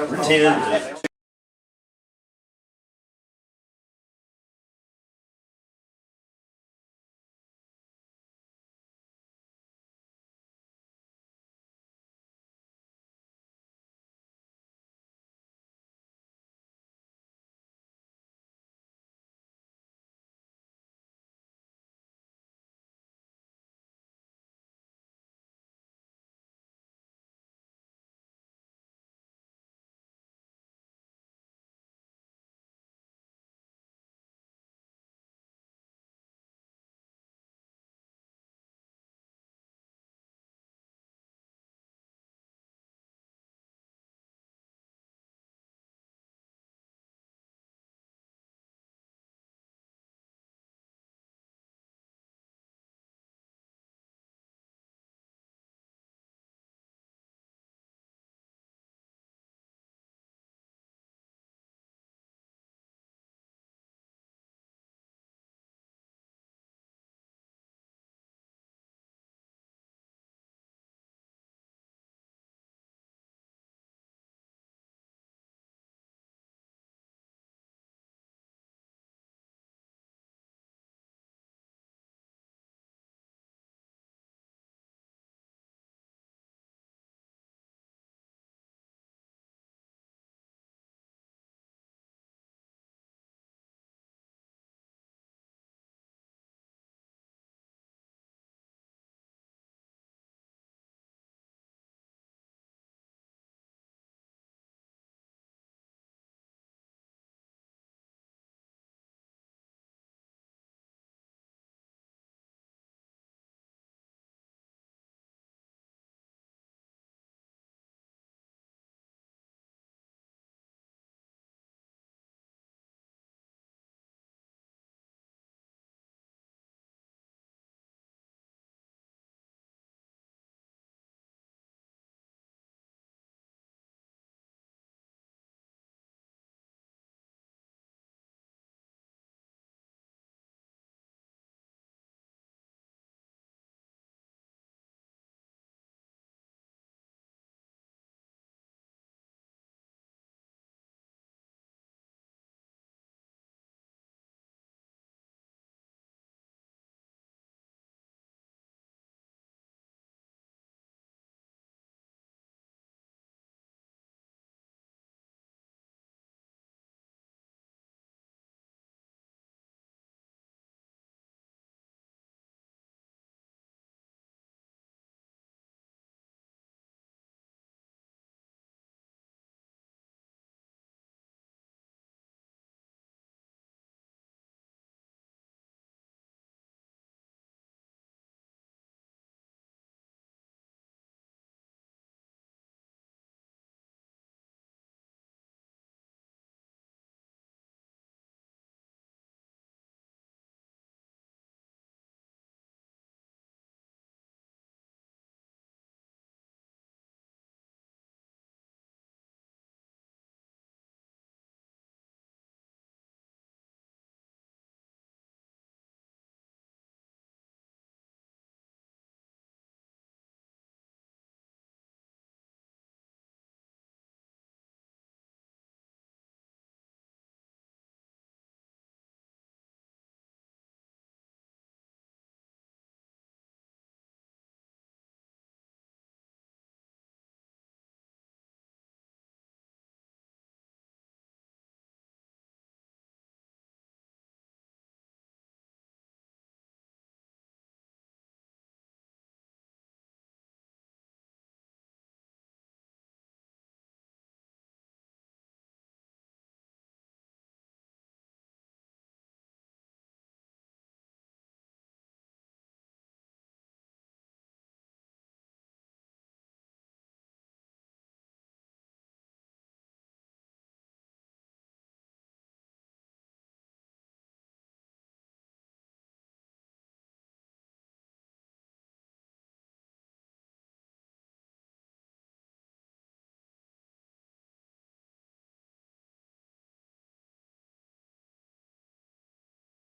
pretend.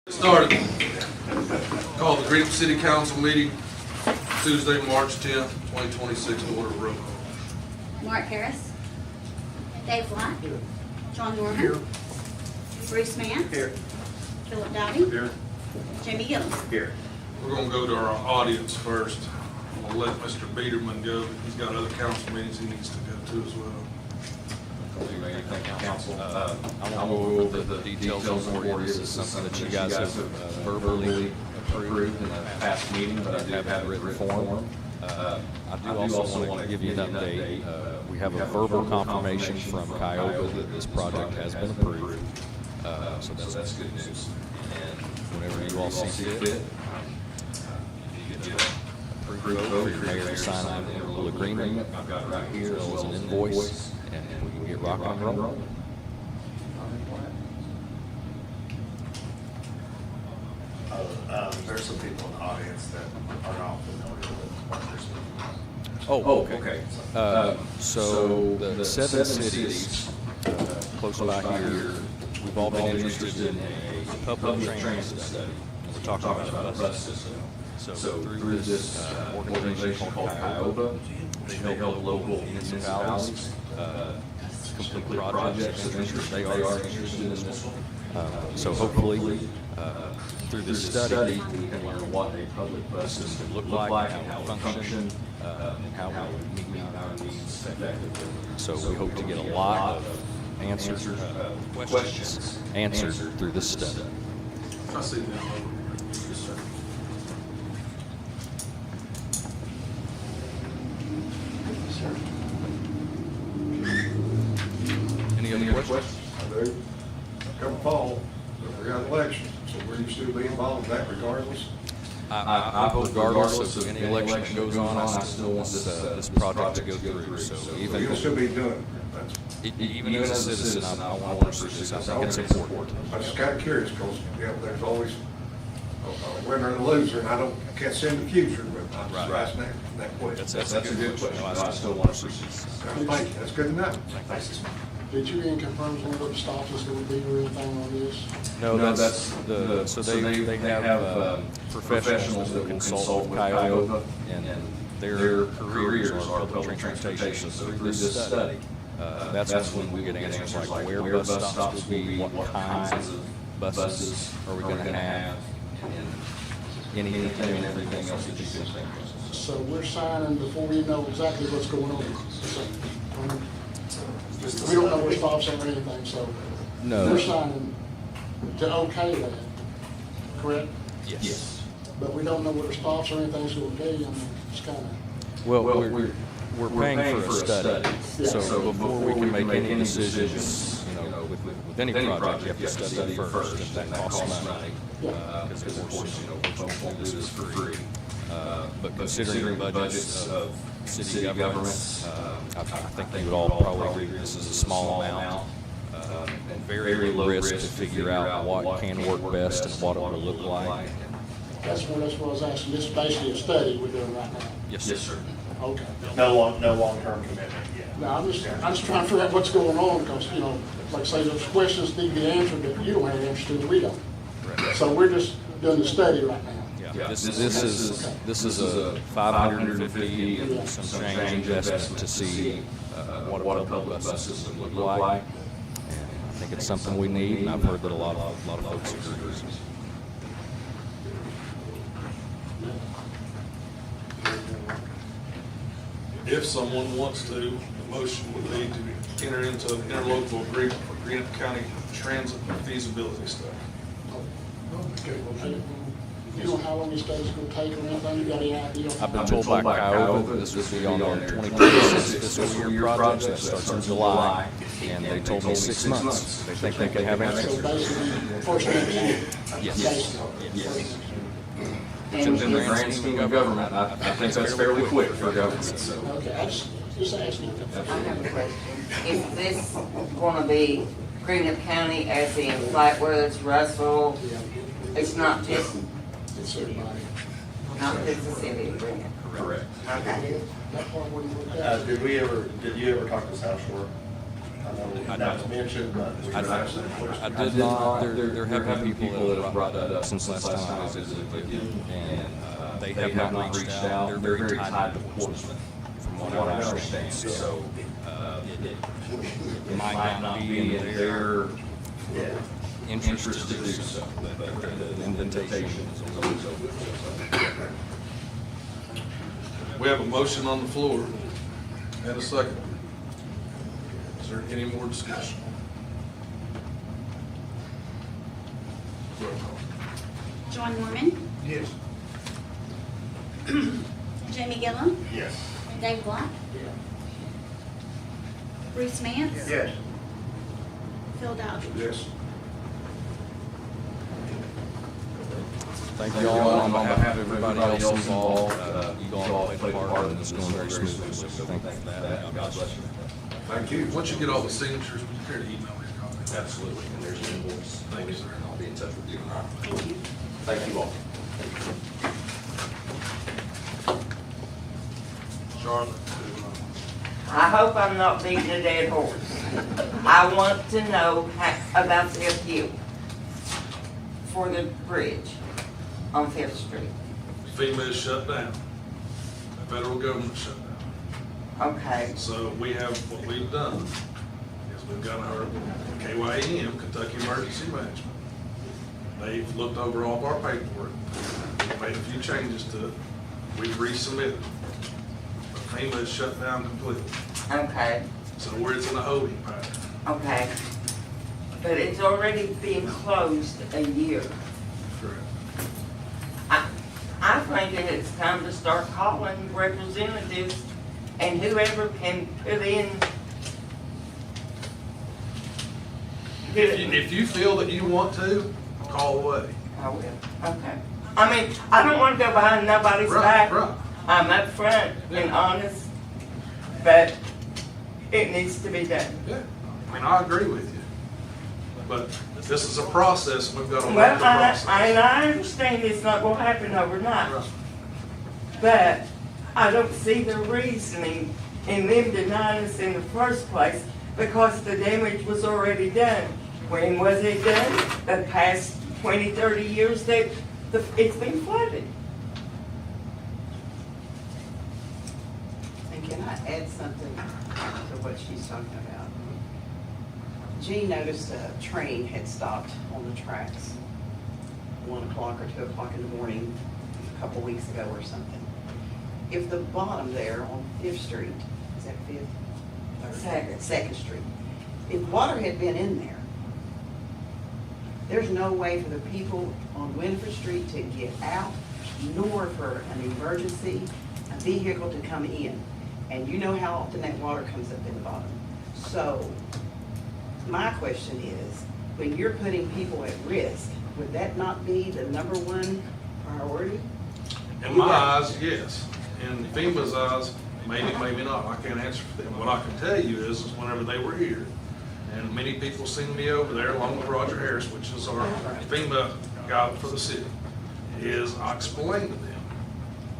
Started. Call the Greenup City Council meeting Tuesday, March 10th, 2026. To order roll call. Mark Harris. Dave White. Here. John Norman. Here. Bruce Mann. Here. Philip Dowdy. Here. Jamie Gillis. Here. We're gonna go to our audience first. We'll let Mr. Biederman go, but he's got other council meetings he needs to go to as well. Thank you, council. I want to go over the details on the board. This is something that you guys have verbally approved in a past meeting, but I do have it in written form. I do also want to give you an update. We have a verbal confirmation from Kyoga that this project has been approved. So that's good news. And whenever you all see fit, you get a approved vote for your mayor to sign an interlocal agreement. I've got it right here, as well as an invoice, and we can get rock and roll. There's some people in the audience that are not familiar with what they're speaking. Oh, okay. So the seven cities close by here, we've all been interested in a public transit study. We're talking about a bus system. So through this organization called Kyoga, they help local municipalities complete projects of interest. They are interested in this one. So hopefully, through this study, we can learn what a public bus system would look like, how it would function, and how it would meet our needs effectively. So we hope to get a lot of questions answered through this study. I see that. Yes, sir. Any other questions? I do. Come fall, we got elections, so will you still be involved in that regardless? I hope regardless of any election that goes on, I still want this project to go through. So You'll even still be doing it. even as a citizen, I want to pursue this. I think it's important. I'm just kind of curious, because, there's always a winner and a loser, and I can't see in the future, but I'm just asking that question. That's a good question. No, I still want to pursue this. Thank you, that's good to know. Thanks. Did you get confirmed what the stop is going to be or anything on this? No, that's so they have professionals that consult with Kyoga, and their careers are public transportation. So through this study, that's when we get answers like where bus stops will be, what kinds of buses are we going to have, and anything and everything else that you can think of. So we're signing before we know exactly what's going on. So, we don't know where stops are or anything, so No. we're signing to okay that, correct? Yes. But we don't know where the stops or anything's going to be, and it's kind of, Well, we're paying for a study, Yeah. so before we can make any decisions, with any project, you have to study it first, and that costs money. Because of course, folks won't do this for free. But considering the budgets of city governments, I think they would all probably agree that this is a small amount, and very low risk to figure out what can work best and what it will look like. that's what I was asking. This is basically a study we're doing right now. Yes, sir. Okay. No long-term commitment yet. Now, I'm just trying to figure out what's going on, because, like I say, those questions need to be answered that you don't have answers to, that we don't. So we're just doing the study right now. Yeah, this is a 550 and some change investment to see what a public bus system would look like. And I think it's something we need, and I've heard that a lot of folks agree. If someone wants to, the motion would be to enter into an interlocal agreement for Greenup County Transit Feasibility Study. Okay, well, you know how long this study's going to take or anything? You got any idea? I've been told by Kyoga that this would be on their 2026 fiscal year project that starts in July, and they told me 6 months. They think they can have So answers. basically, first next year. Yes. Yes. And In the grand scheme of government, I think that's fairly quick for government, so. Okay, I just asking. I have a question. Is this going to be Greenup County as in Flatwoods, Russell? It's not just, It's everybody. not just the city of Greenup? Correct. Okay. That part wouldn't work out. Did you ever talk to South Shore? I know it's mentioned, but we should ask that question. I did not. There have been people that have brought that up since last time I visited with you, and they have not reached out. They're very tied to Portsmouth, from what I understand. So It might not be in their interest to do so, but the invitation is always open. We have a motion on the floor and a second. Is there any more discussion? Roll call. John Mormon, Yes. Jamie Gillum, Yes. Dave Block, Bruce Mance. Yes. Phil Dodge. Yes. Thank you all on behalf of everybody else involved. You all played a part and it's going very smoothly, so thank you for that. God bless you. Thank you. Once you get all the signatures, would you care to email me a copy? Absolutely, and there's an invoice. Thank you, sir. And I'll be in touch with you. Thank you. Thank you all. Charlotte, I hope I'm not beating a dead horse. I want to know about the appeal for the bridge on Fifth Street. FEMA is shut down. The federal government shut down. Okay, So we have, what we've done is we've got our KYEM, Kentucky Emergency Management. They've looked over all of our paperwork, we've made a few changes to it, we've resubmitted. But FEMA is shut down completely, okay, so it's in a holding pattern. okay. But it's already been closed a year. Correct. I think that it's time to start calling representatives and whoever can put in. If you feel that you want to, call away. I will, okay. I mean, I don't want to go behind nobody's Right, back. right. I'm upfront and honest, but it needs to be done. Yeah, I mean, I agree with you. But this is a process, and we've got to work Well, the process. I understand it's not gonna happen overnight, Right. but I don't see the reasoning in them denying us in the first place because the damage was already done. When was it done? The past 20, 30 years that it's been flooded. And can I add something to what she's talking about? Jean noticed a train had stopped on the tracks 1 o'clock or 2 o'clock in the morning a couple weeks ago or something. If the bottom there on Fifth Street, is that Fifth? Second. Second Street. If water had been in there, there's no way for the people on Winford Street to get out, nor for an emergency, a vehicle to come in. And you know how often that water comes up in the bottom. So, my question is, when you're putting people at risk, would that not be the number one priority? In my eyes, yes. In FEMA's eyes, maybe, maybe not. I can't answer for them. What I can tell you is whenever they were here, and many people seen me over there along with Roger Harris, which is our FEMA guy for the city, is I explained to them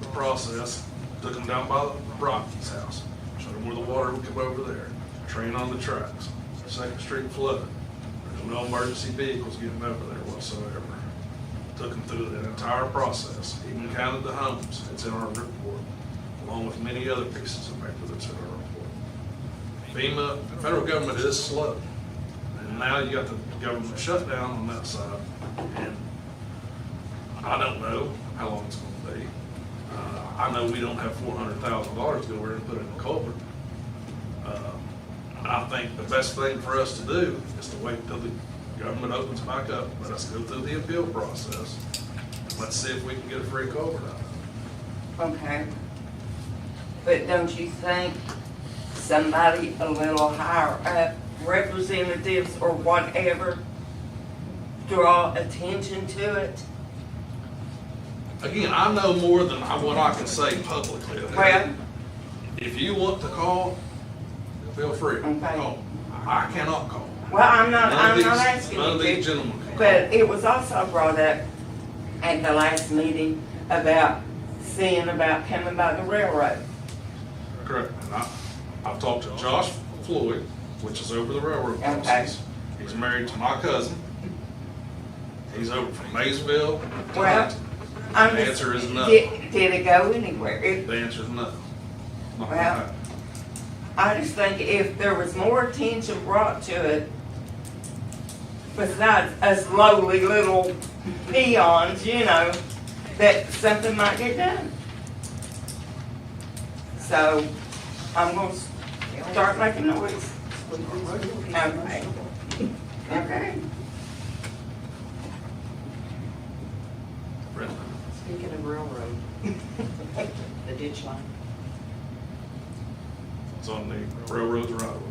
the process, took them down by Rocky's house, showed them where the water would come over there, train on the tracks, Second Street flooded. There's no emergency vehicles getting over there whatsoever. Took them through that entire process, even counted the homes. It's in our report, along with many other pieces of paper that's in our report. FEMA, the federal government is slow. And now you got the government shut down on that side. And I don't know how long it's gonna be. I know we don't have $400,000 to go over and put in a culvert. I think the best thing for us to do is to wait till the government opens back up. Let us go through the appeal process. Let's see if we can get a free culvert out of it. Okay. But don't you think somebody a little higher up, representatives or whatever, draw attention to it? Again, I know more than what I can say publicly. Well, If you want to call, feel free. Okay. Call. I cannot call. well, I'm not None of asking None of you these to. gentlemen can call. But it was also brought up at the last meeting about seeing about coming by the railroad. Correct. And I've talked to Josh Floyd, which is over the railroad Okay. crossings. He's married to my cousin. He's over from Maysville to Well, Huntington. I'm The just- answer is no. Did it go anywhere? The answer is no. Not gonna Well, happen. I just think if there was more attention brought to it, besides us lowly little peons, you know, that something might get done. So, I'm gonna start making noise. Okay. Okay. Brenda? Speaking of railroad, the ditch line, It's on the railroads right away.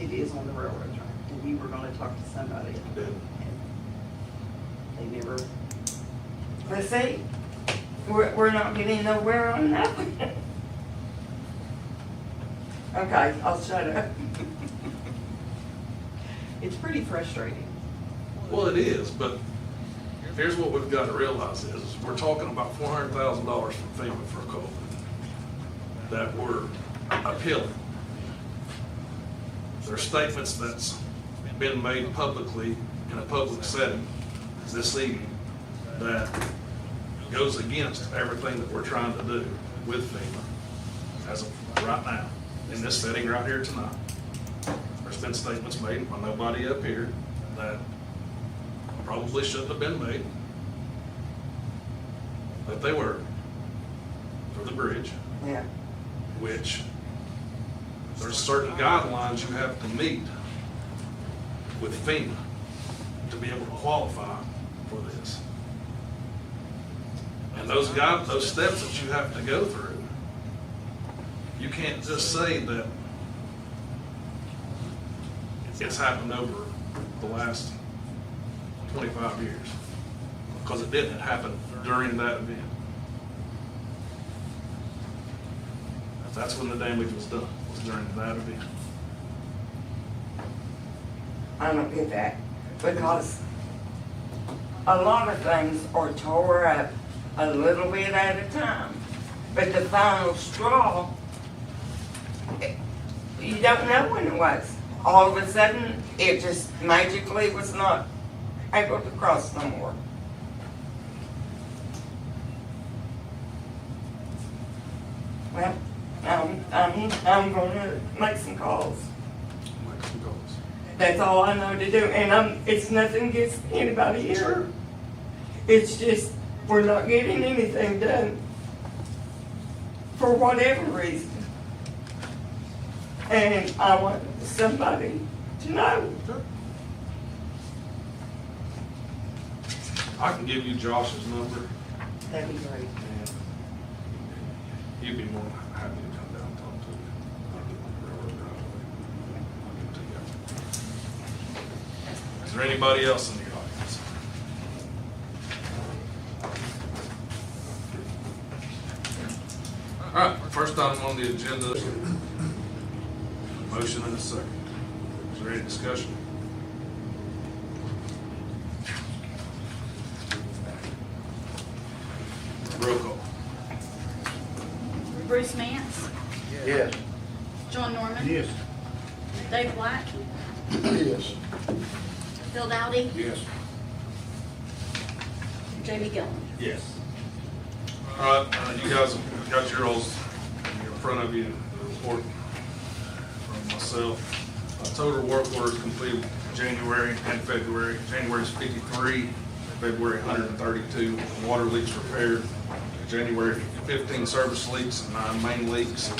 it is on the railroad track, and we were gonna talk to somebody. Yeah. and They never, But see, we're not getting nowhere on that. Okay, I'll shut up. it's pretty frustrating. Well, it is, but here's what we've got to realize is we're talking about $400,000 from FEMA for a culvert that we're appealing. There's statements that's been made publicly in a public setting this evening that goes against everything that we're trying to do with FEMA as of right now, in this setting right here tonight. There's been statements made by nobody up here that probably shouldn't have been made, but they were, for the bridge, Yeah. which there's certain guidelines you have to meet with FEMA to be able to qualify for this. And those steps that you have to go through, you can't just say that it's happened over the last 25 years, because it didn't. It happened during that event. That's when the damage was done, was during that event. I don't get that, because a lot of things are tore up a little bit at a time. But the final straw, you don't know when it was. All of a sudden, it just magically was not able to cross no more. Well, I'm gonna make some calls. Make some calls. That's all I know to do, and it's nothing against anybody here. Sure. It's just, we're not getting anything done for whatever reason. And I want somebody to know. I can give you Josh's number, That'd be great. and he'd be more than happy to come down and talk to you. I'll get my railroad right away. I'll give it to you. Is there anybody else in the audience? All right, first item on the agenda, motion and a second. Is there any discussion? Roll call. Bruce Mance, Yes. John Norman. Yes. Dave Black, Yes. Phil Dowdy, Yes. Jamie Gillen. Yes. All right, you guys have got your rolls in front of you, the report from myself. Total work orders completed January and February. January's 53, February 132. Water leaks repaired. January 15 service leaks, 9 main leaks.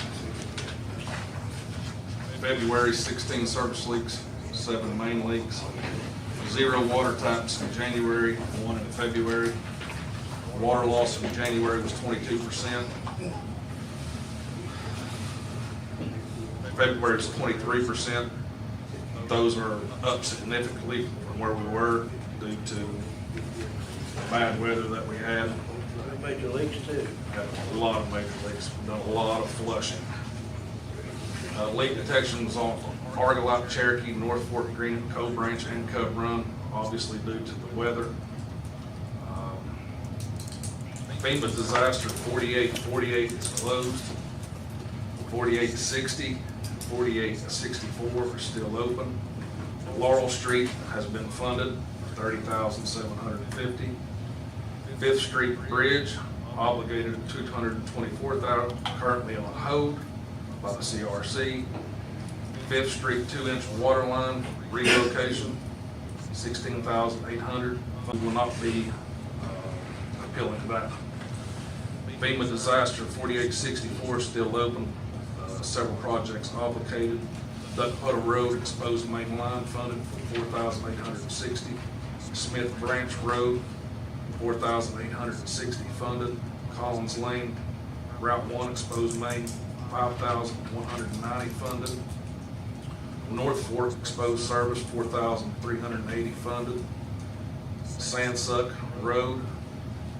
February 16 service leaks, 7 main leaks. 0 water taps in January, 1 in February. Water loss in January was 22%. February was 23%. Those are up significantly from where we were due to the bad weather that we had. Major leaks too. Had a lot of major leaks, done a lot of flushing. Leak detection was on Argolite, Cherokee, North Fork, Greenup, Cove Branch, and Cub Run, obviously due to the weather. FEMA disaster 4848 is closed. 4860, 4864 are still open. Laurel Street has been funded, $30,750. 5th Street Bridge, obligated $224,000, currently on hold. by the CRC. Fifth Street 2-inch water line relocation, $16,800. Fund will not be appealing to that. FEMA disaster 4864 is still open. Several projects obligated. Duck Puddle Road exposed main line funded for $4,860. Smith Branch Road, $4,860 funded. Collins Lane, Route 1 exposed main, $5,190 funded. North Fork exposed service, $4,380 funded. Sandsuck Road,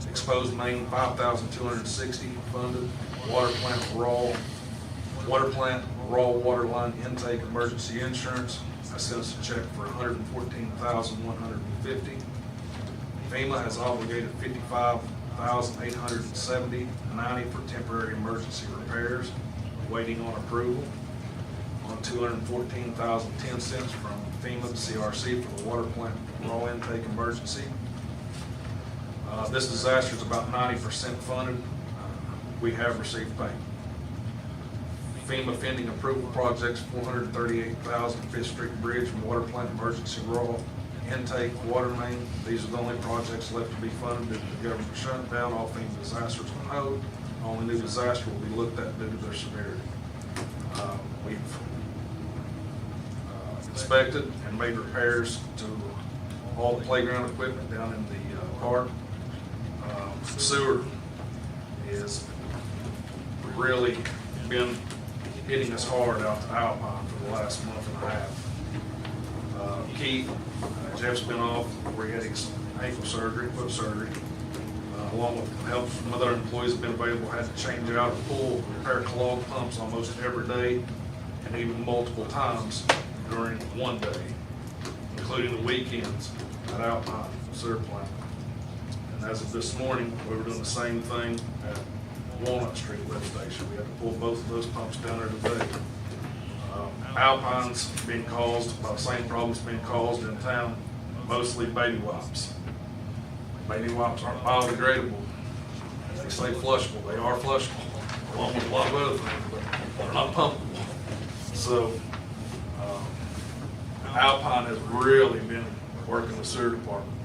exposed main, $5,260 funded. Water plant raw water line intake emergency insurance. I sent us a check for $114,150. FEMA has obligated $55,870.90 for temporary emergency repairs, waiting on approval. On $214,010 from FEMA to CRC for the water plant raw intake emergency. This disaster is about 90% funded. We have received payment. FEMA pending approval projects, $438,000 Fifth Street Bridge and water plant emergency raw intake water main. These are the only projects left to be funded due to the government shutdown. All FEMA disasters on hold. Only new disaster will be looked at due to their severity. We've inspected and made repairs to all the playground equipment down in the park. Sewer is really been hitting us hard out to Alpine for the last month and a half. Keith, Jeff's been off where he had his ankle surgery, foot surgery. Along with help from other employees have been available, had to change out a pool, repair clogged pumps almost every day, and even multiple times during one day, including the weekends at Alpine Sewer Plant. And as of this morning, we were doing the same thing at Walnut Street lift station. We had to pull both of those pumps down there today. Alpine's being caused by the same problems being caused in town, mostly baby wipes. Baby wipes aren't biodegradable. They say flushable. They are flushable, along with a lot of other things, but they're not pumpable. So Alpine has really been working the sewer department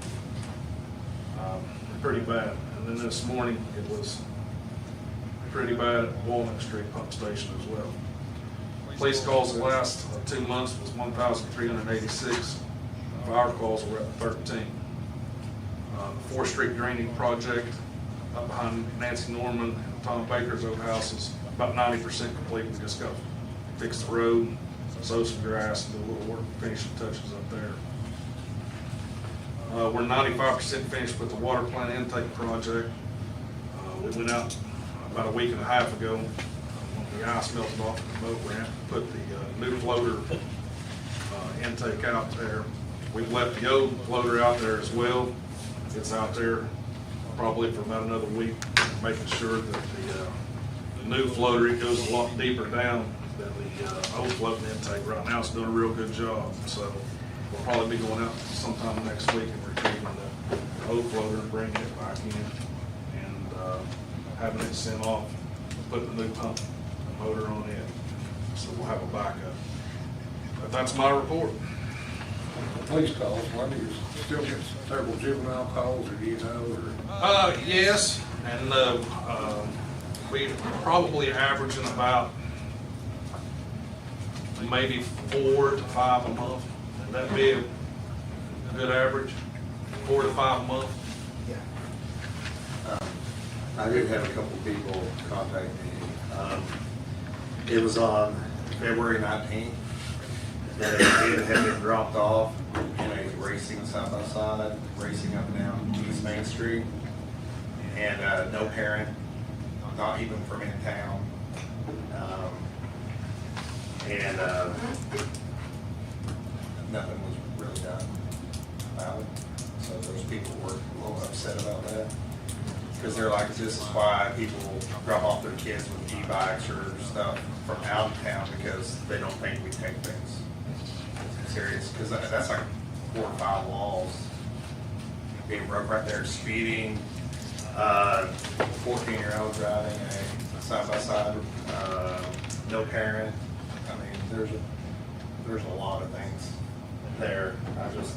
pretty bad. And then this morning it was pretty bad at Walnut Street pump station as well. Police calls the last 2 months was 1,386. Fire calls were at 13. The 4th Street Greenup project up behind Nancy Norman and Tom Baker's old house is about 90% complete. We just got to fix the road, sow some grass, and do a little work, finishing touches up there. We're 95% finished with the water plant intake project. We went out about a week and a half ago when the ice melted off the boat ramp, put the new floater intake out there. We've left the old floater out there as well. It's out there probably for about another week, making sure that the new floater, it goes a lot deeper down than the old floating intake. Right now it's doing a real good job. So we'll probably be going out sometime next week and retrieving the old floater and bringing it back in and having it sent off, putting the new pump and motor on it. So we'll have a backup. But that's my report. Police calls, why do you still get several juvenile calls, or do you know, or? Yes, and we probably averaging about maybe 4 to 5 a month. Would that be a good average? 4 to 5 a month? I did have a couple people contact me. It was on February 19th that a kid had been dropped off in a racing side by side, racing up and down East Main Street, and no parent, not even from in town, and nothing was really done about it. So those people were a little upset about that. Because they're like, this is why people drop off their kids with e-bikes or stuff from out of town, because they don't think we take things serious. Because that's like 4 or 5 laws being broke right there. Speeding, 14-year-old driving a side-by-side, no parent. I mean, there's a lot of things there. I just,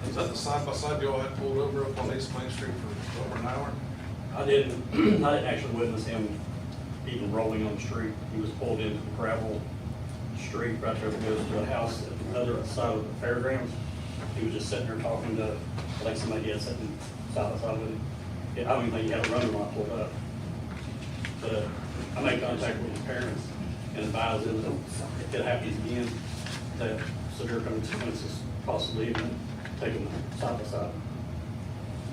Is that the side by side you all had pulled over up on East Main Street for over an hour? I didn't actually witness him even rolling on the street. He was pulled into the gravel street right there that goes to a house at the other side of the fairgrounds. He was just sitting there talking to, like somebody had sitting side by side with him. Yeah, I don't even think he had a running light pulled up. But I made contact with his parents and advised them that if it happens again, that severe consequences possibly even taking them side by side.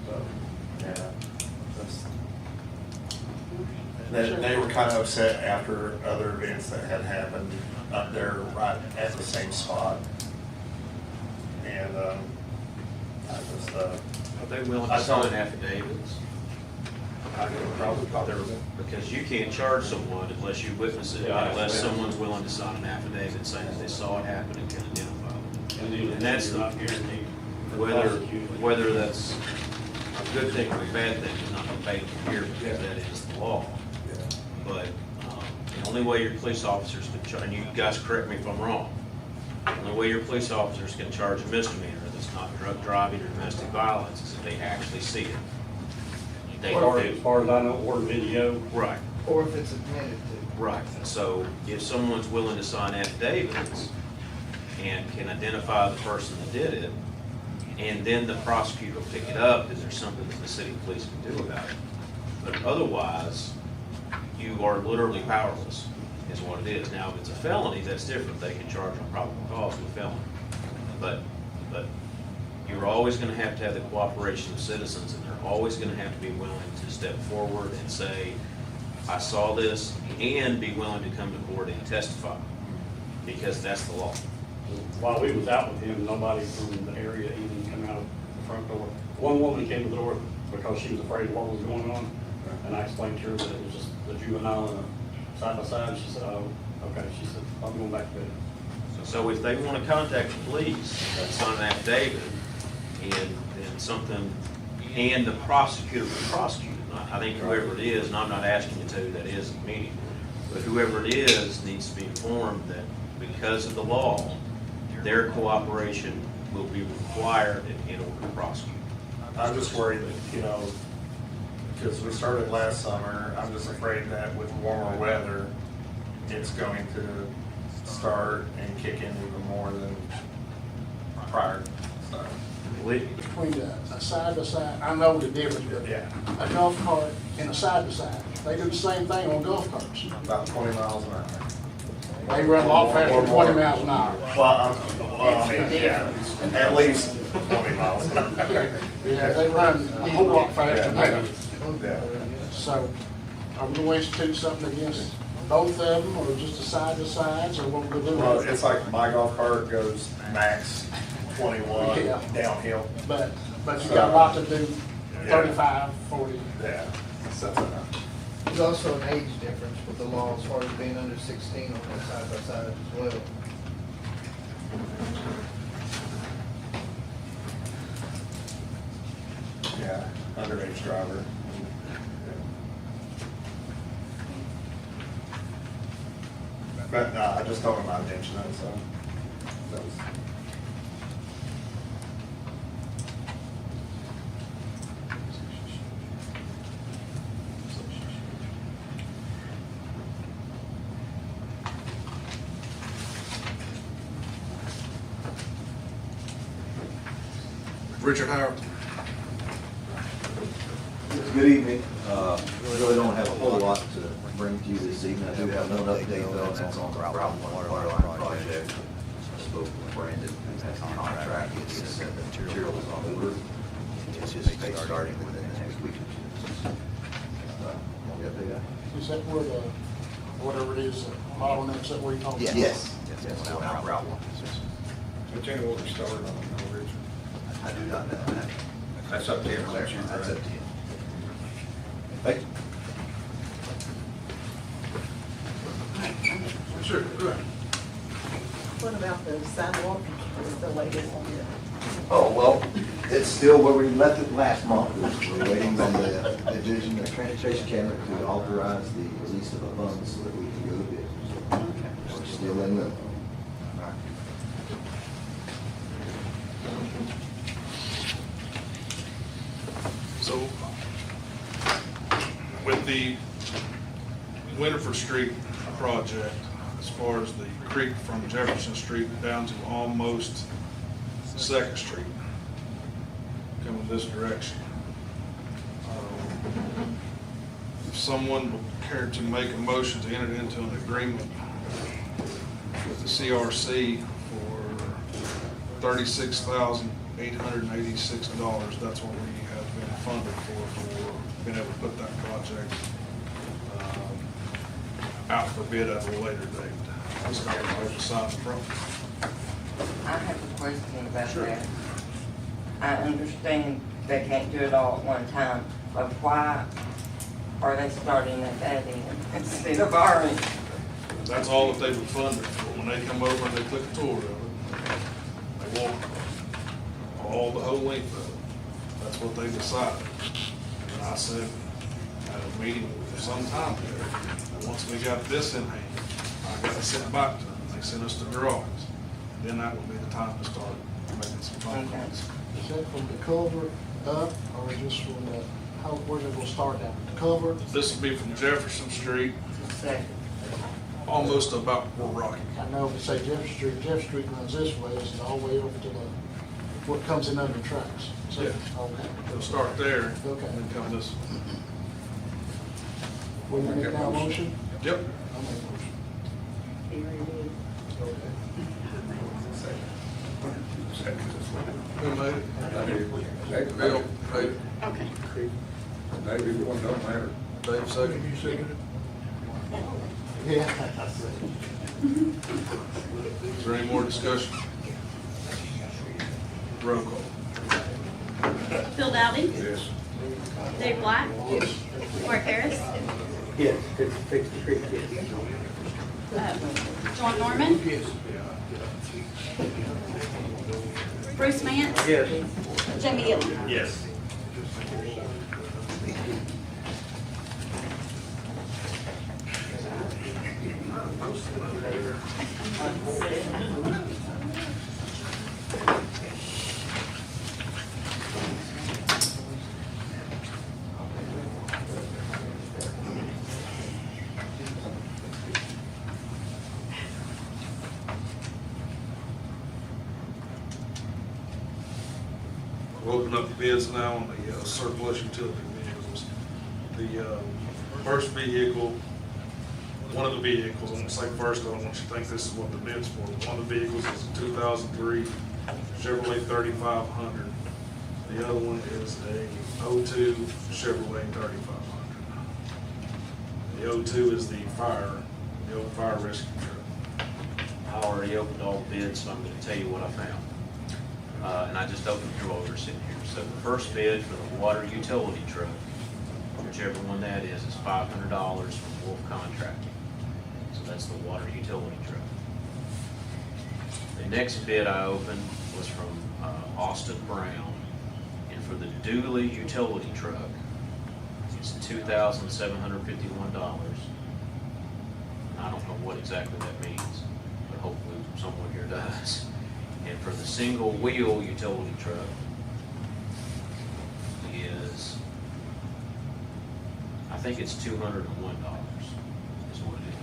So, yeah, that's, they were kind of upset after other events that had happened up there right at the same spot. And, I just, Are they willing I to told- sign affidavits? I could probably thought there was Because you can't charge someone unless you witness it, Yeah, I unless understand. someone willing to sign an affidavit saying that they saw it happen and can identify it. and even And that's you're not guaranteed. Whether that's a good thing or a bad thing is not debatable here because that is the law. But the only way your police officers can charge, and you guys correct me if I'm wrong, the only way your police officers can charge a misdemeanor that's not drug driving or domestic violence is if they actually see it. They As far as I know, or video. Right, Or if it's admitted to. right. So if someone's willing to sign affidavits and can identify the person that did it, and then the prosecutor will pick it up, then there's something that the city police can do about it. But otherwise, you are literally powerless, is what it is. Now, if it's a felony, that's different. They can charge on probable cause with felony. But you're always gonna have to have the cooperation of citizens, and they're always gonna have to be willing to step forward and say, I saw this, and be willing to come to court and testify, because that's the law. While we was out with him, nobody from the area even came out of the front door. One woman came to the door because she was afraid of what was going on, and I explained to her that it was just the juvenile and a side by side. She said, oh, okay. She said, I'm going back to bed. So if they want to contact the police, sign an affidavit, and something, and the prosecutor will prosecute it. I think whoever it is, and I'm not asking you to, that is the meeting, but whoever it is needs to be informed that because of the law, their cooperation will be required in order to prosecute. I'm just worried that, because we started last summer, I'm just afraid that with warmer weather, it's going to start and kick in even more than prior, so. Between a side by side, I know the difference, but Yeah. a golf cart and a side by side, they do the same thing on golf carts. About 20 miles an hour. They run a lot faster than 20 miles an hour. Well, yeah, at least 20 miles an hour. Yeah, they run a whole lot faster than that. Yeah. So, are we going to institute something against both of them, or just the side by sides, or what we're going to do? Well, it's like my golf cart goes max 21 Yeah. downhill. But you got a lot to do, 35, 40. Yeah. So, There's also an age difference with the law as far as being under 16 on that side by side as well. yeah, underage driver. But no, I just told him I'd mention it, so. that was- Richard Howard. Good evening. Really don't have a whole lot to bring to you this evening. I do have one update though, and that's on the Route 1 water line project. I spoke with Brandon, who has the contract. He said the material is on order. It's just starting within the next week or two. We'll get there. Is that where the, whatever it is, bottlenecks that we talked about? Yes. That's on Route 1. But you know what we started on, Richard? I do not know that. That's up to you. That's up to you. Thank you. Sure, go ahead. What about the sidewalk? What's the latest on it? Oh, well, it's still where we left it last month. We're waiting on the Division of Transportation Cabinet to authorize the release of the funds so that we can go to bid. still in limbo. So with the Winifred Street project, as far as the creek from Jefferson Street down to almost Second Street, coming this direction. If someone would care to make a motion to enter into an agreement with the CRC for $36,886, that's what we have been funded for being able to put that project out for bid at a later date. Let's go ahead and sign the front. I have a question about Sure. that. I understand they can't do it all at one time, but why are they starting at that end instead of our end? That's all that they were funded for. When they come over and they took a tour of it, they walk all the whole length of it. That's what they decided. And I said at a meeting some time ago, once we got this in hand, I got to send it back to them. They sent us the drawings. Then that would be the time to start making some phone calls. Is that from the culvert up, or just from the, where's it gonna start at? The culvert? This will be from Jefferson Street, Second. almost about where Rocky. I know, if say Jeff Street runs this way, it's all the way over to what comes in under the tracks. So, Yeah. okay. It'll start there, Okay. and then come this way. Will you make that motion? Yep. I'll make a motion. Here it is. Okay. Who made it? Bill, Dave, Okay. Maybe one don't matter. Dave second. You seconded? Yeah. Is there any more discussion? Roll call. Phil Dowdy, Yes. Dave Black. Mark Harris. Yes, fix the creek, yes. John Norman. Yes. Bruce Mance. Yes. Jamie Gillen. Yes. We'll open up the bids now on the surplus utility vehicles. The first vehicle, one of the vehicles, I'm gonna say first, I don't want you to think this is what the bid's for. One of the vehicles is a 2003 Chevrolet 3500. The other one is a 02 Chevrolet 3500. The 02 is the old fire rescue truck. I already opened all the bids, so I'm gonna tell you what I found. And I just opened the drawers in here. So the first bid for the water utility truck, whichever one that is $500 from Wolf Contracting. So that's the water utility truck. The next bid I opened was from Austin Brown. And for the Dooley utility truck, it's $2,751. I don't know what exactly that means, but hopefully someone here does. And for the single wheel utility truck is, I think it's $201 is what it is.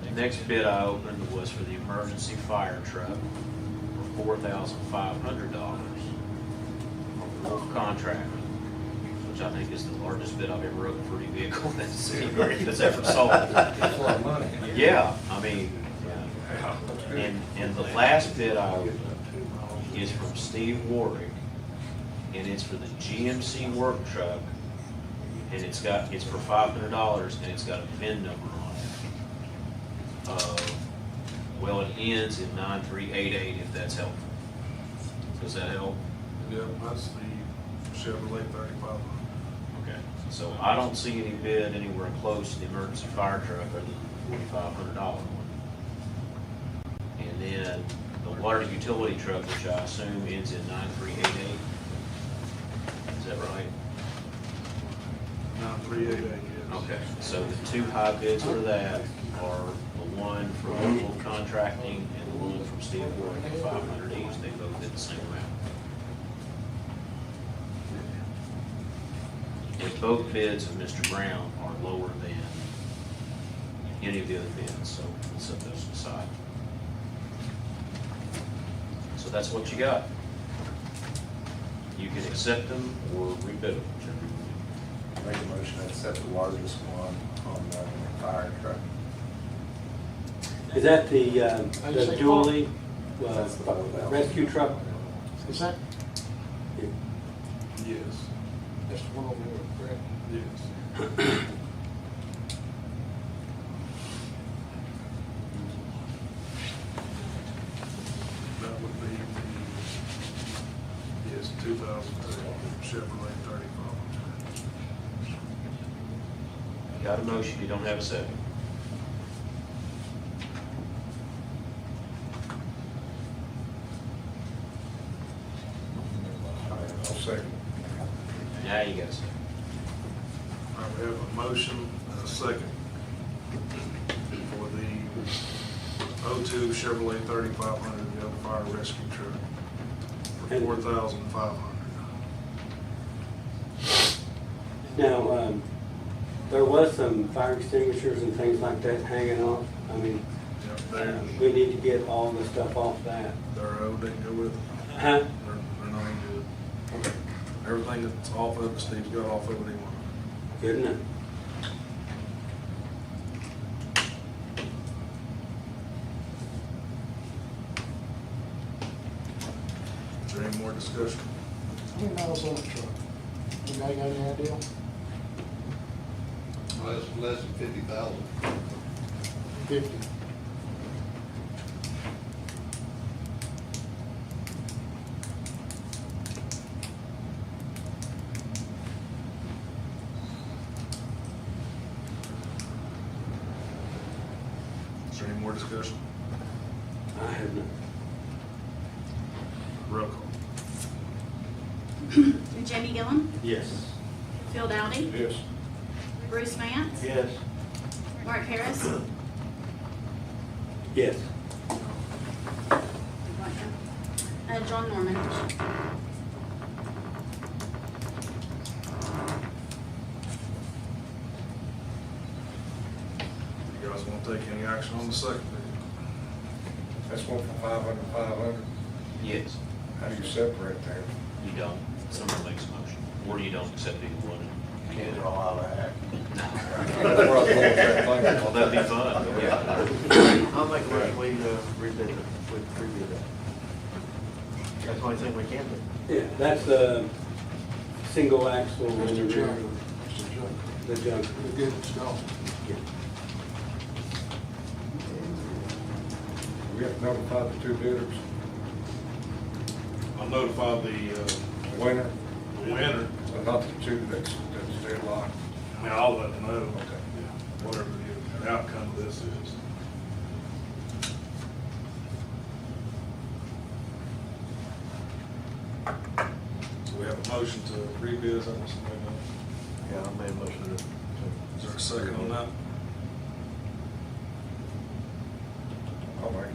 The next bid I opened was for the emergency fire truck for $4,500 from Wolf Contracting, which I think is the largest bid I've ever opened for any vehicle that's ever sold. That's a lot of money. Yeah, I mean, and the last bid I opened is from Steve Warwick, and it's for the GMC work truck, and it's for $500, and it's got a VIN number on it. Well, it ends in 9388, if that's helpful. Does that help? Yeah, that's the Chevrolet 3500. Okay. So I don't see any bid anywhere close to the emergency fire truck other than the $4,500 one. And then the water utility truck, which I assume ends in 9388. Is that right? 9388, yes. Okay, so the two high bids for that are the one from Local Contracting and the one from Steve Warren at 500 each. They both did the same amount. And both bids of Mr. Brown are lower than any of the other bids, so we'll set those aside. So that's what you got. You can accept them or rebid them, whichever you want. Make a motion to accept the largest one on the fire truck. Is that the say dually rescue truck? Is that, Yes, that's the one over there, correct? yes. That would be, yes, 2002 Chevrolet 35. Got a motion, you don't have a second. I'll second. Now you got a second. All right, we have a motion and a second for the 02 Chevrolet 3500, the other fire rescue truck, for And- $4,500. Now, there was some fire extinguishers and things like that hanging off. I mean, Yep, they're, we need to get all the stuff off that. they're old, they can go with it. Huh? They're not any good. Everything that's off of it, Steve's got off of it, he wanted. Good enough. Is there any more discussion? How many miles on the truck? Anybody got any idea? Less than 50,000. 50. Is there any more discussion? I have none. Roll call. Jamie Gillum, Yes. Phil Dowdy, Yes. Bruce Mance, Yes. Mark Harris, Yes. John Norman. You guys want to take any action on the second bid? That's one for 500, 500. Yes, How do you separate that? you don't. Someone makes a motion, or you don't accept either one. Can't draw out of that. That's where I was going with that thing. Well, that'd be fun. Yeah. I'll make a motion, we rebid it, we rebid it. That's the only thing we can do. Yeah, that's the single axle. Mr. Junk. Mr. Junk. The junk. The good stuff. We have to notify the two bidders, I'll notify the the winner, winner. but not the two that's deadlocked. I mean, I'll let them know. Okay. Yeah, whatever the outcome of this is. So we have a motion to rebid, is that what somebody knows? Yeah, I made a motion to. Is there a second on that? I'll make it.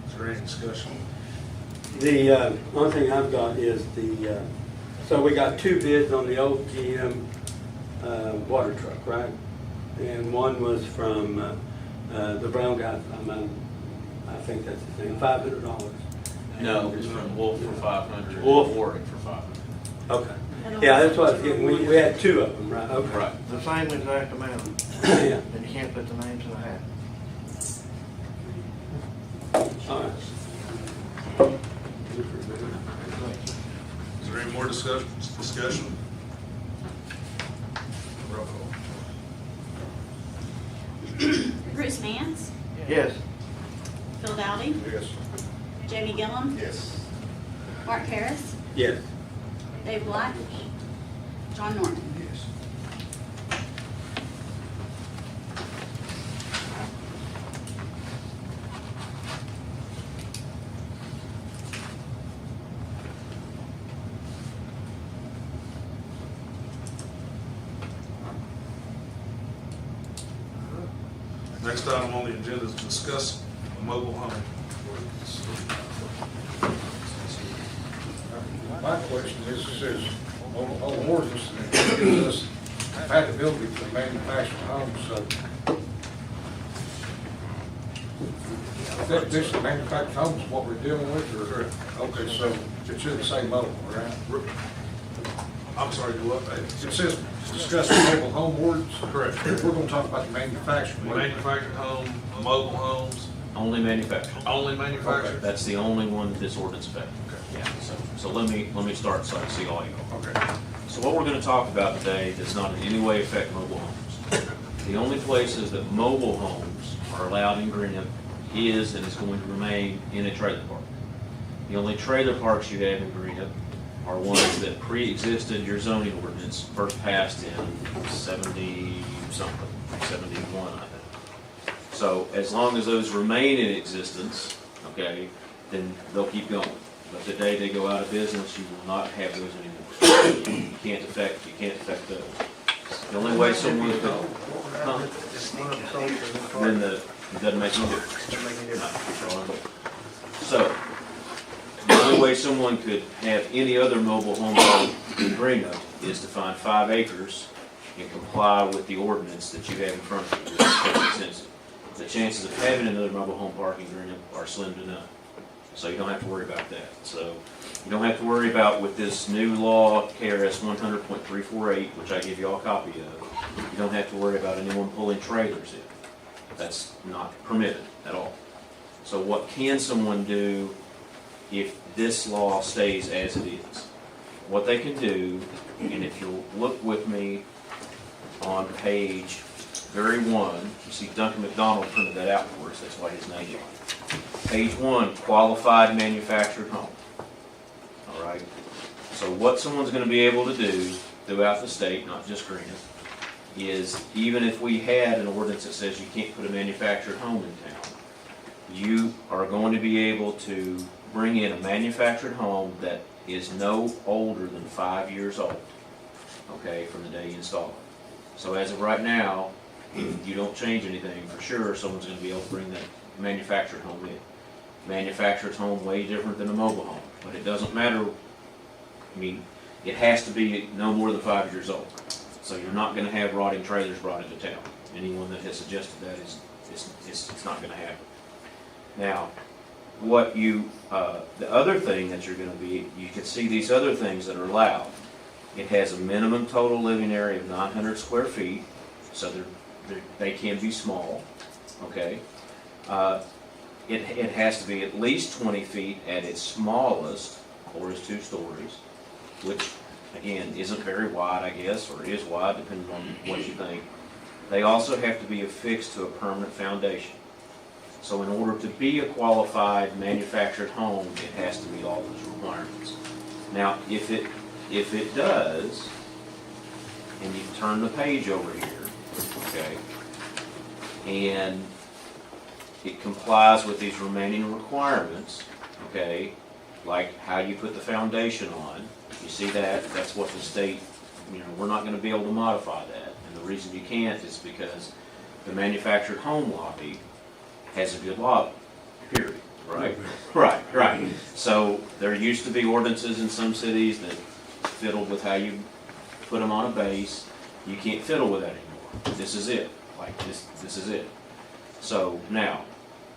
Is there any discussion? The only thing I've got is the, so we got two bids on the old GM water truck, right? And one was from the brown guy, I think that's his name, $500. No, it was from Wolf for 500, Wolf. Warwick for 500. Okay. Yeah, that's what I was getting, we had two of them, right? Okay. Right. The same exact amount, Yeah, and you can't put the names in the hat. all right. Is there any more discussion? Roll call. Bruce Mance, Yes. Phil Dowdy, Yes. Jamie Gillum, Yes. Mark Harris, Yes. Dave Black, John Norman. Yes. Next item on the agenda is discuss mobile home. My question is, it says, on ordinance, and it gives us compatibility for manufactured homes, so. This manufactured homes is what we're dealing with, or? Okay, so it shouldn't say mobile, right? I'm sorry, you what? It says discuss the mobile home ordinance. Correct. We're gonna talk about the manufactured. Manufactured home, mobile homes, Only manufactured. only manufactured? That's the only one that this ordinance affects. Okay. Yeah, so let me start so I can see all you. Okay. So what we're gonna talk about today does not in any way affect mobile homes. The only places that mobile homes are allowed in Greenup is and is going to remain in a trailer park. The only trailer parks you have in Greenup are ones that pre-existed your zoning ordinance first passed in 70-something, 71, I think. So as long as those remain in existence, okay, then they'll keep going. But the day they go out of business, you will not have those anymore. You can't affect those. The only way someone could, then it doesn't make any difference. No. So, the only way someone could have any other mobile home park in Greenup is to find 5 acres and comply with the ordinance that you have in front of you. The chances of having another mobile home park in Greenup are slim to none. So you don't have to worry about that. So you don't have to worry about with this new law, KRS 100.348, which I give you all a copy of, you don't have to worry about anyone pulling trailers in. That's not permitted at all. So what can someone do if this law stays as it is? What they can do, and if you'll look with me on page very 1, you see Duncan McDonald printed that out for us, that's why his name is on it. Page 1, qualified manufactured home. All right. So what someone's going to be able to do throughout the state, not just Greenup, is even if we had an ordinance that says you can't put a manufactured home in town, you are going to be able to bring in a manufactured home that is no older than 5 years old, okay, from the day you install it. So as of right now, if you don't change anything, for sure, someone's going to be able to bring that manufactured home in. Manufactured home way different than a mobile home, but it doesn't matter. I mean, it has to be no more than 5 years old. So you're not going to have rotting trailers brought into town. Anyone that has suggested that it's not going to happen. Now, what you the other thing that you're going to be, you can see these other things that are allowed. It has a minimum total living area of 900 square feet, so they can be small. Okay. It has to be at least 20 feet at its smallest, or is 2 stories, which again isn't very wide, I guess, or is wide depending on what you think. They also have to be affixed to a permanent foundation. So in order to be a qualified manufactured home, it has to meet all those requirements. Now, if it does, and you turn the page over here, okay, and it complies with these remaining requirements, okay, like how you put the foundation on. You see that? That's what the state, we're not going to be able to modify that. And the reason you can't is because the manufactured home lobby has a good lobby, period, right? Right. So there used to be ordinances in some cities that fiddled with how you put them on a base. You can't fiddle with that anymore. This is it. Like this is it. So now,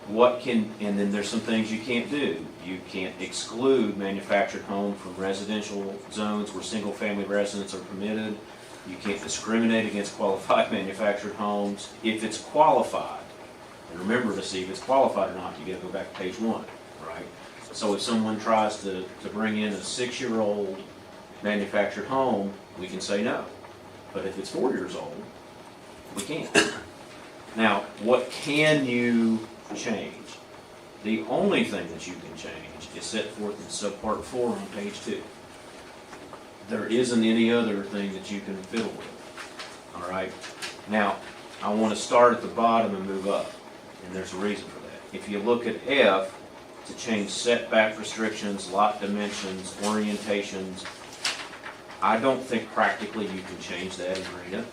and then there's some things you can't do. You can't exclude manufactured home from residential zones where single-family residents are permitted. You can't discriminate against qualified manufactured homes. If it's qualified, and remember to see if it's qualified or not, you gotta go back to page 1, right? So if someone tries to bring in a 6-year-old manufactured home, we can say no. But if it's 4 years old, we can't. Now, what can you change? The only thing that you can change is set forth in subpart 4 on page 2. There isn't any other thing that you can fiddle with. All right? Now, I want to start at the bottom and move up, and there's a reason for that. If you look at F, to change setback restrictions, lot dimensions, orientations, I don't think practically you can change that in Greenup.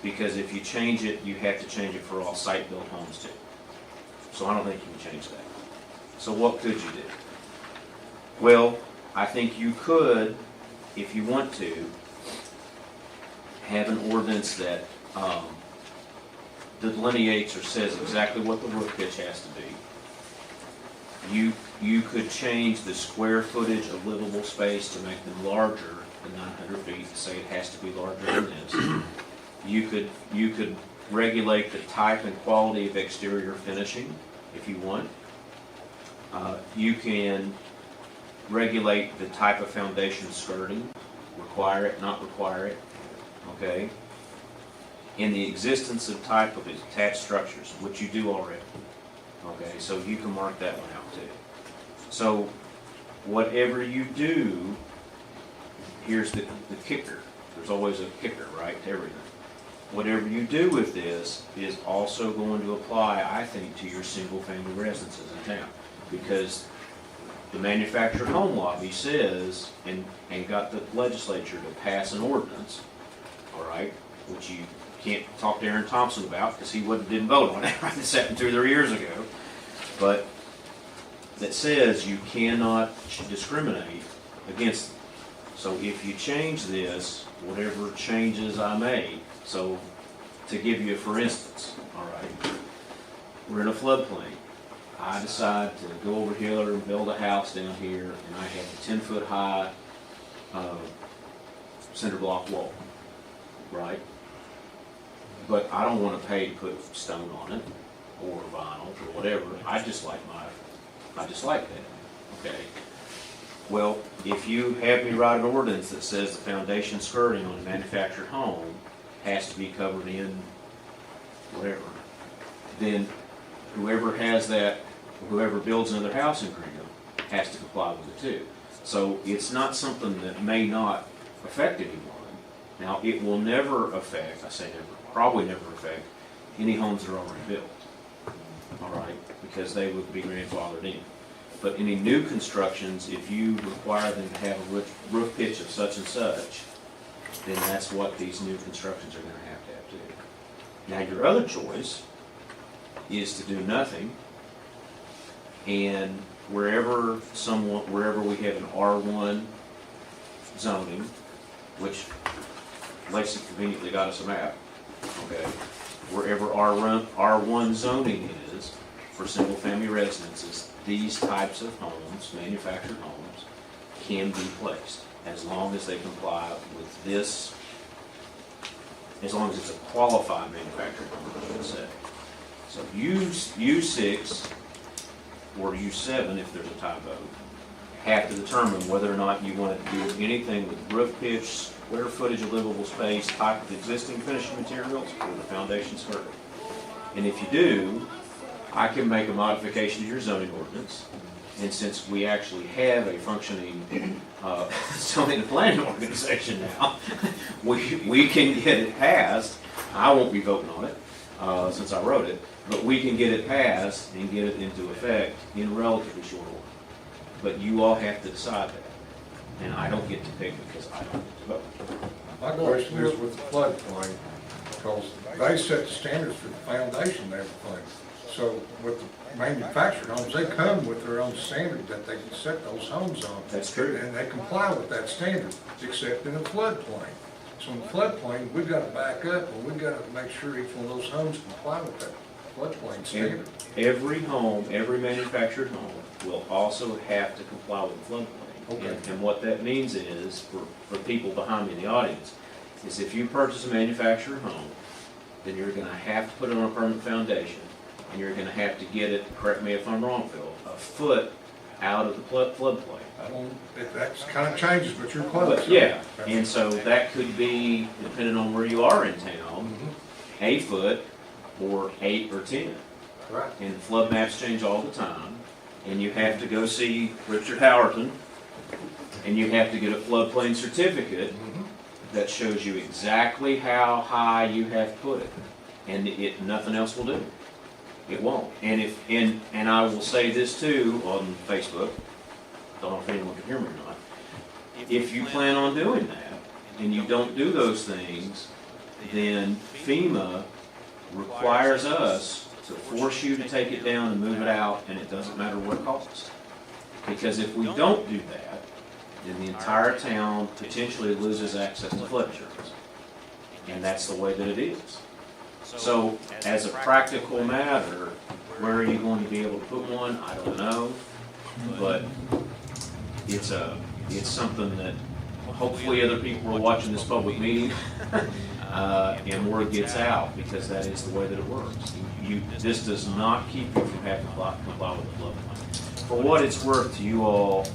because if you change it, you have to change it for all site-built homes too. So I don't think you can change that. So what could you do? Well, I think you could, if you want to, have an ordinance that delineates or says exactly what the roof pitch has to be. You could change the square footage of livable space to make them larger than 900 feet, to say it has to be larger than this. You could regulate the type and quality of exterior finishing if you want. You can regulate the type of foundation skirting, require it, not require it, okay? In the existence of type of attached structures, which you do already, okay? So you can mark that one out too. So whatever you do, here's the kicker. There's always a kicker, right, to everything. Whatever you do with this is also going to apply, I think, to your single-family residences in town. Because the manufactured home lobby says, and got the legislature to pass an ordinance, all right, which you can't talk to Aaron Thompson about because he didn't vote on it, right? This happened 2 or 3 years ago. But that says you cannot discriminate against them. So if you change this, whatever changes I made, so to give you a for instance, all right, we're in a floodplain. I decide to go over here and build a house down here, and I have a 10-foot high cinder block wall, right? But I don't want to pay to put stone on it or vinyl or whatever. I just like that. Okay. Well, if you have me write an ordinance that says the foundation skirting on a manufactured home has to be covered in whatever, then whoever has that, whoever builds another house in Greenup has to comply with it too. So it's not something that may not affect anyone. Now, it will never affect, I say never, probably never affect any homes that are already built, all right, because they would be grandfathered in. But any new constructions, if you require them to have a roof pitch of such and such, then that's what these new constructions are going to have too. Now, your other choice is to do nothing, and wherever we have an R1 zoning, which Lacey conveniently got us a map, okay, wherever R1 zoning is for single-family residences, these types of homes, manufactured homes, can be placed as long as they comply with this, as long as it's a qualified manufactured home, I should say. So U6 or U7, if there's a typo, have to determine whether or not you want to do anything with roof pitch, square footage of livable space, type of existing finishing materials, or the foundation skirting. And if you do, I can make a modification to your zoning ordinance. And since we actually have a functioning zoning and planning organization now, we can get it passed. I won't be voting on it since I wrote it, but we can get it passed and get it into effect in relatively short order. But you all have to decide that. And I don't get to pick because I don't get to vote. My question is with the floodplain, because they set the standards for the foundation and everything. So with the manufactured homes, they come with their own standard that they can set those homes on. That's true. And they comply with that standard, except in a floodplain. So in the floodplain, we've got to back up and we've got to make sure each one of those homes comply with that floodplain standard. Every home, every manufactured home will also have to comply with the floodplain. Okay. And what that means is, for people behind me in the audience, is if you purchase a manufactured home, then you're going to have to put it on a permanent foundation, and you're going to have to get it, correct me if I'm wrong, Phil, a foot out of the floodplain. That kind of changes, but you're close. But yeah, and so that could be, depending on where you are in town, a foot or 8 or 10. Right. And flood maps change all the time, and you have to go see Richard Howerton, and you have to get a floodplain certificate that shows you exactly how high you have put it, and nothing else will do. It won't. And I will say this too on Facebook. Don't know if anyone can hear me or not. If you plan on doing that and you don't do those things, then FEMA requires us to force you to take it down and move it out, and it doesn't matter what it costs. Because if we don't do that, then the entire town potentially loses access to flood insurance. And that's the way that it is. So, as a practical matter, where are you going to be able to put one? I don't know. But it's something that hopefully other people are watching this public meeting and word gets out, because that is the way that it works. This does not keep you from having to comply with the flood plan. For what it's worth to you all,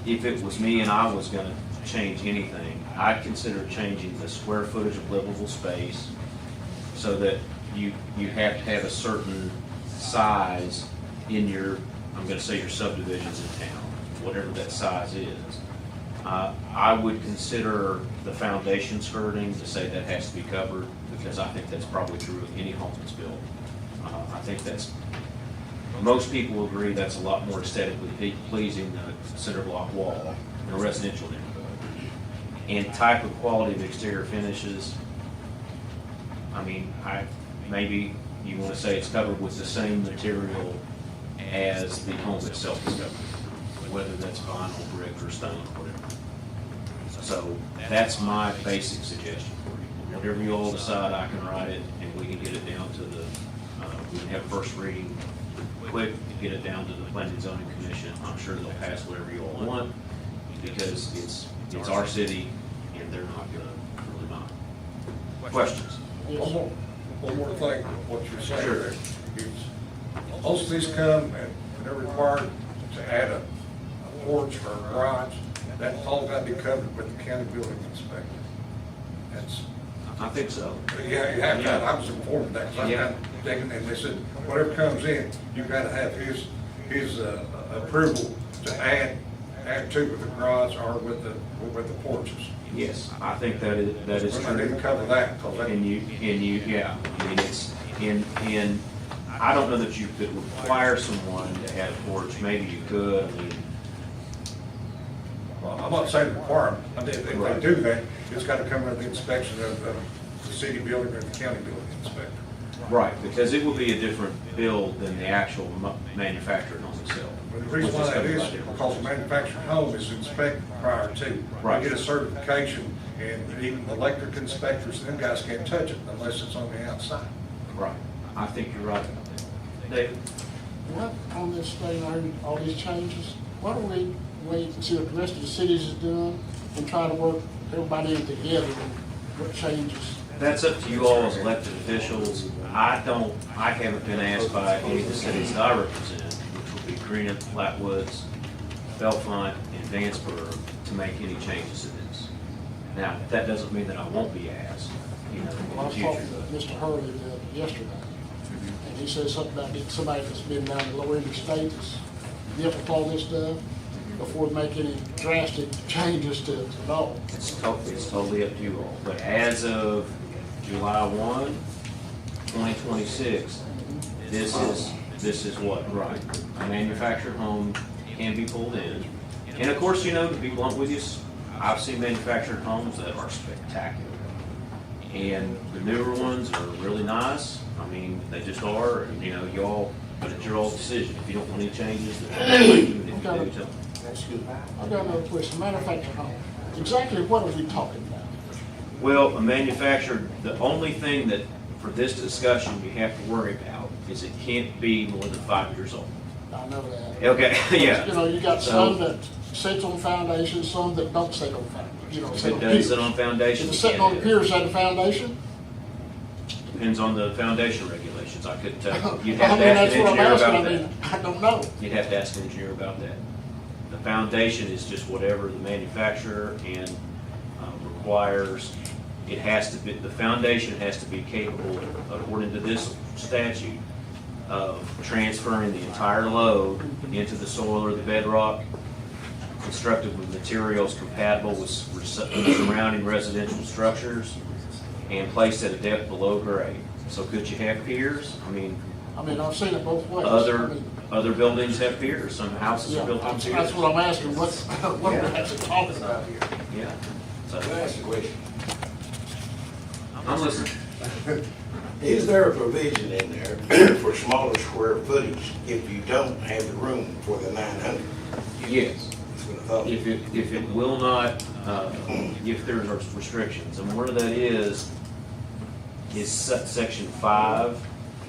if it was me and I was gonna change anything, I'd consider changing the square footage of livable space so that you have to have a certain size in your, I'm gonna say your subdivisions in town, whatever that size is. I would consider the foundation skirting to say that has to be covered, because I think that's probably true of any home that's built. I think that's, most people agree that's a lot more aesthetically pleasing than a cinder block wall in a residential neighborhood. And type of quality of exterior finishes, I mean, maybe you want to say it's covered with the same material as the home itself is covered, whether that's vinyl, brick, or stone, or whatever. So that's my basic suggestion for you. Whatever you all decide, I can write it, and we can get it down to the, we can have first reading quick, get it down to the Planning and Zoning Commission. I'm sure they'll pass whatever you all want, because it's our city, and they're not gonna really mind. Questions? One more thing, what you're saying Sure. there. Is most of these come and they're required to add a porch or a garage. That's all got to be covered with the county building inspector. That's, I think so. yeah, you have to, Yeah. I was informed of that, 'cause I Yeah. got thinking, and they said, whatever comes in, you gotta have his approval to add to with the garage or with the porches. Yes, I think that is I need to true. cover that, because that. And you, yeah, I mean, it's, in I don't know that you could require someone to add a porch, maybe you could, I mean, Well, I'm not saying requirement, I mean, if they do that, it's gotta come under the inspection of the city building or the county building inspector. right, because it will be a different build than the actual manufactured home itself. But the reason why that is, because the manufactured home is inspected prior to. Right. You get a certification, and even the electric inspectors, them guys can't touch it unless it's on the outside. Right, I think you're right. David? What, on this thing, I heard all these changes, why don't we wait and see what the rest of the cities is doing and try to work everybody in together and what changes? That's up to you all as elected officials. I haven't been asked by any of the cities that I represent, which will be Greenup, Flatwoods, Bellefonte, and Vanceboro, to make any changes to this. Now, that doesn't mean that I won't be asked, in Well, the I was future. talking to Mr. Hurley yesterday, and he said something about getting somebody that's been down in the lower interstate that's different all this stuff before we make any drastic changes to it at all. It's totally up to you all. But as of July 1, 2026, this is what, right? A manufactured home can be pulled in. And of course, to be blunt with you, I've seen manufactured homes that are spectacular. And the newer ones are really nice. I mean, they just are, and y'all, but it's your all decision. If you don't want any changes, then if you do, tell me. I got another question, manufactured home, exactly what are we talking about? Well, a manufactured, the only thing that, for this discussion, we have to worry about is it can't be more than 5 years old. I know that. Okay, yeah. You got So- some that sits on foundation, some that don't sit on foundation, If sit it on does piers. sit on foundation, If it's you sitting on the can't pier, is that a foundation? Depends on the foundation regulations. I couldn't tell you. You'd I have mean, to that's ask an what I'm engineer asking, about I that. mean, I don't know. You'd have to ask an engineer about that. The foundation is just whatever the manufacturer and requires. It has to be, the foundation has to be capable, according to this statute, of transferring the entire load into the soil or the bedrock, constructed with materials compatible with surrounding residential structures, and placed at a depth below grade. So could you have piers? I mean, I've seen it both ways. I other mean, buildings have piers. Some houses yeah, are built on piers. that's what I'm asking, what are we actually talking about here? Yeah. So, Can I ask a question? I'm listening. Is there a provision in there for smaller square footage if you don't have the room for the 900? Yes. That's what I thought. If it will not, if there are restrictions, and where that is section 5.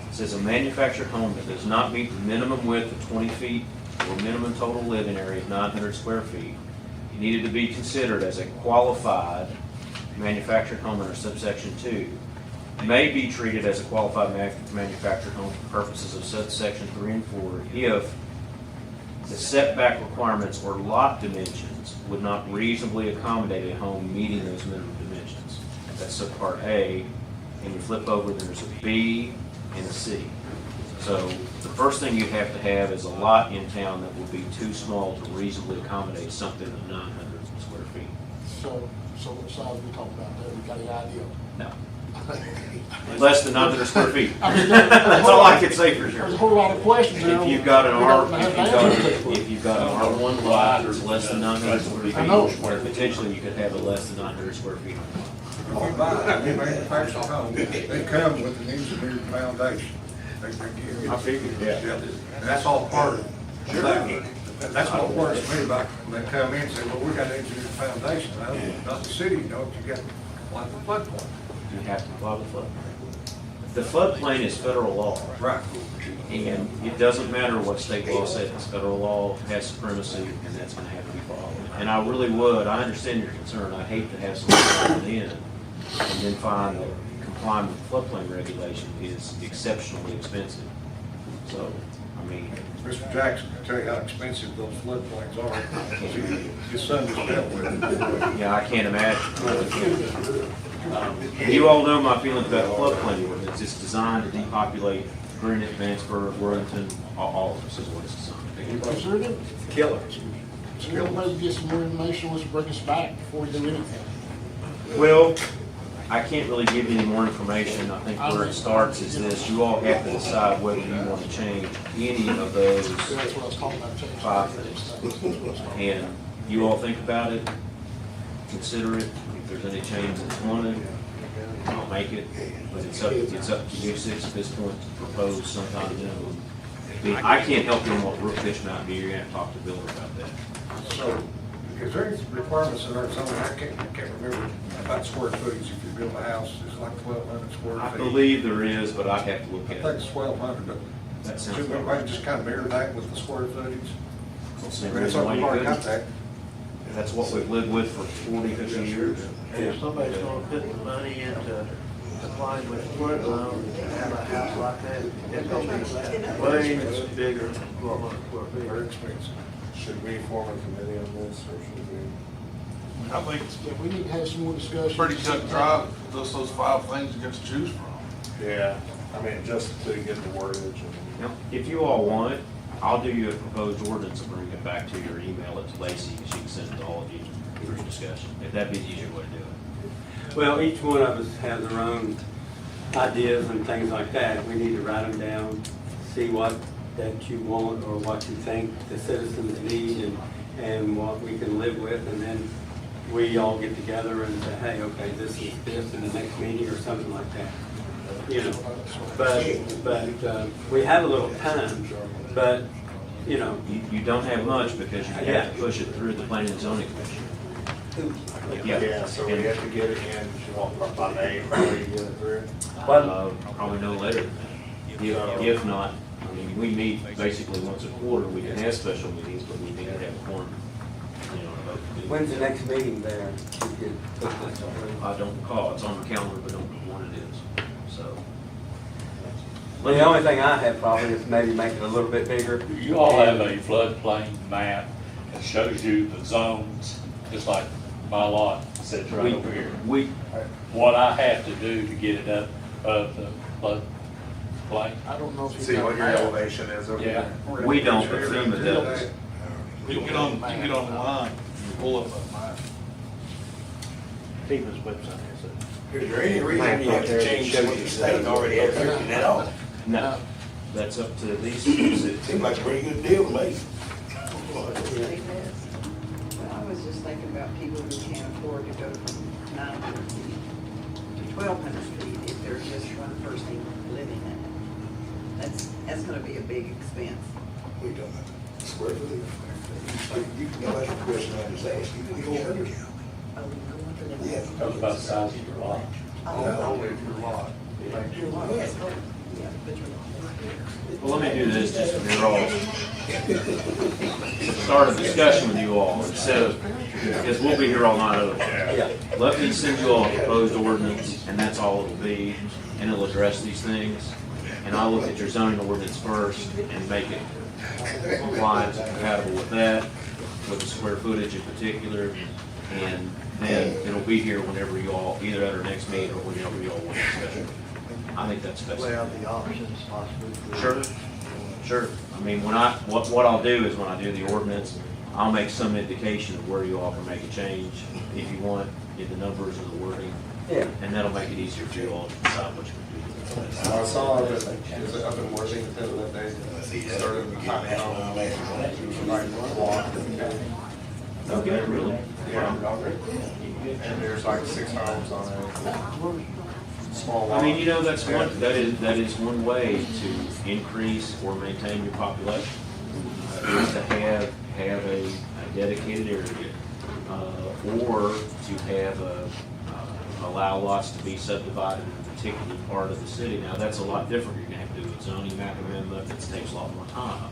It says a manufactured home that does not meet the minimum width of 20 feet or minimum total living area of 900 square feet, needed to be considered as a qualified manufactured home under subsection 2, may be treated as a qualified manufactured home for purposes of subsection 3 and 4 if the setback requirements or lot dimensions would not reasonably accommodate a home meeting those minimum dimensions. That's subpart A, and you flip over, there's a B and a C. So the first thing you have to have is a lot in town that will be too small to reasonably accommodate something of 900 square feet. So what size we talking about there? We got any idea? No. Less than 900 square feet. I mean, That's all I can say for sure. There's a whole lot of questions there. If you've got an We R, don't have to answer. if you've got an R1 lot that's less than 900 square I know. feet, potentially you could have a less than 900 square feet. If you buy a new manufactured home, they come with an engineered foundation. They give you. I figured, yeah. And that's all part of it. That's what worries me about when they come in and say, well, we got an engineered foundation. Well, not the city, you know, you got like the floodplain. You have to apply the floodplain. The floodplain is federal law. Right. And it doesn't matter what state law says, federal law has supremacy, and that's gonna have to be followed. And I really would, I understand your concern, I hate to have someone come in and then find that complying with floodplain regulation is exceptionally expensive. So, I mean, Mr. Jackson can tell you how expensive those floodplains are. His son just dealt with it. yeah, I can't imagine. You all know my feelings about the floodplain ordinance. It's designed to depopulate Greenup, Vansburg, Worthington, all of this is what it's designed to do. Is there any, Killer. so we'll maybe get some more information, let's bring us back before we do anything. Well, I can't really give you any more information. I think where it starts is this, you all have to decide whether you want to change any of those That's what I was talking about, changing. 5 things. And you all think about it, consider it. If there's any change that's wanted, I'll make it. But it's up to you six at this point to propose sometime new. I can't help you on what roof pitch mountain be. You're gonna have to talk to Bill about that. So, is there any requirements in our zoning? I can't remember about square footage if you build a house, it's like 1,200 square feet. I believe there is, but I'd have to look I at think it. it's 1,200, but That sounds should we about right. just kind of mirror that with the square footage? That's I mean, it's already got that. That's what we've lived with for 40, 50 years. If somebody's gonna put the money into applying with flood loan and have a house like that, it's gonna be way bigger than 1,200 square feet. Very expensive. Should we form a committee on this, or should we? I think Yeah, we need to have some more discussion. it's pretty cut and dry, those 5 things you get to choose from. Yeah, I mean, just to get the wordage and. Now, if you all want it, I'll do you a proposed ordinance and bring it back to you or email it to Lacey, and she can send it to all of you for discussion, if that'd be the easier way to do it. Well, each one of us has their own ideas and things like that. We need to write them down, see what that you want or what you think the citizens need and what we can live with, and then we all get together and say, hey, okay, this is this in the next meeting or something like that. You know, but we have a little time, but, you know. You don't have much because you have to push it through the planning and zoning commission. Yeah, so we have to get it in, by May, probably get it through. Probably no later than that. If not, I mean, we meet basically once a quarter, we can have special meetings, but we need to have a quorum, you know, to vote to do it. When's the next meeting there? We could put this on. I don't recall, it's on the calendar, but don't know when it is, so. Well, the only thing I have probably is maybe make it a little bit bigger. You all have a floodplain map that shows you the zones, just like my lot sits right over here. What I have to do to get it up of the floodplain. I don't know if you See got what your that. elevation is over Yeah. there. We don't, but FEMA does. You can get online, you pull up that map. FEMA's website has it. Is there any reason you have to change what the state already has written at all? No, that's up to these cities. Seems like a pretty good deal to me. I was just thinking about people who can't afford to go from 900 feet to 1,200 feet if there's just one person living in it. That's gonna be a big expense. We don't have to square footage. You can go ask a question I just asked, you can go under. Oh, you go under that? Yeah. Talk about the size of your lot. Only if you're lot. Yes, oh, yeah, but you're not. Well, let me do this just so we're all, start a discussion with you all instead of, because we'll be here all night otherwise. Let me send you all a proposed ordinance, and that's all it'll be, and it'll address these things. And I'll look at your zoning ordinance first and make it compliant and compatible with that, with the square footage in particular. And then it'll be here whenever you all, either at our next meeting or whenever you all want to discuss it. I think that's best. Lay out the options possibly. Sure, sure. I mean, what I'll do is when I do the ordinance, I'll make some indication of where you all can make a change if you want, in the numbers or the wording. Yeah. And that'll make it easier for you all to decide what you can do. I saw that, is it up in Worthington that they started the tiny home, it was like a block. Okay, really? Yeah. And there's like 6 homes on a small lot. I mean, you know, that is one way to increase or maintain your population, is to have a dedicated area, or to have allow lots to be subdivided in a particular part of the city. Now, that's a lot different. You're gonna have to do a zoning map amendment that takes a lot more time.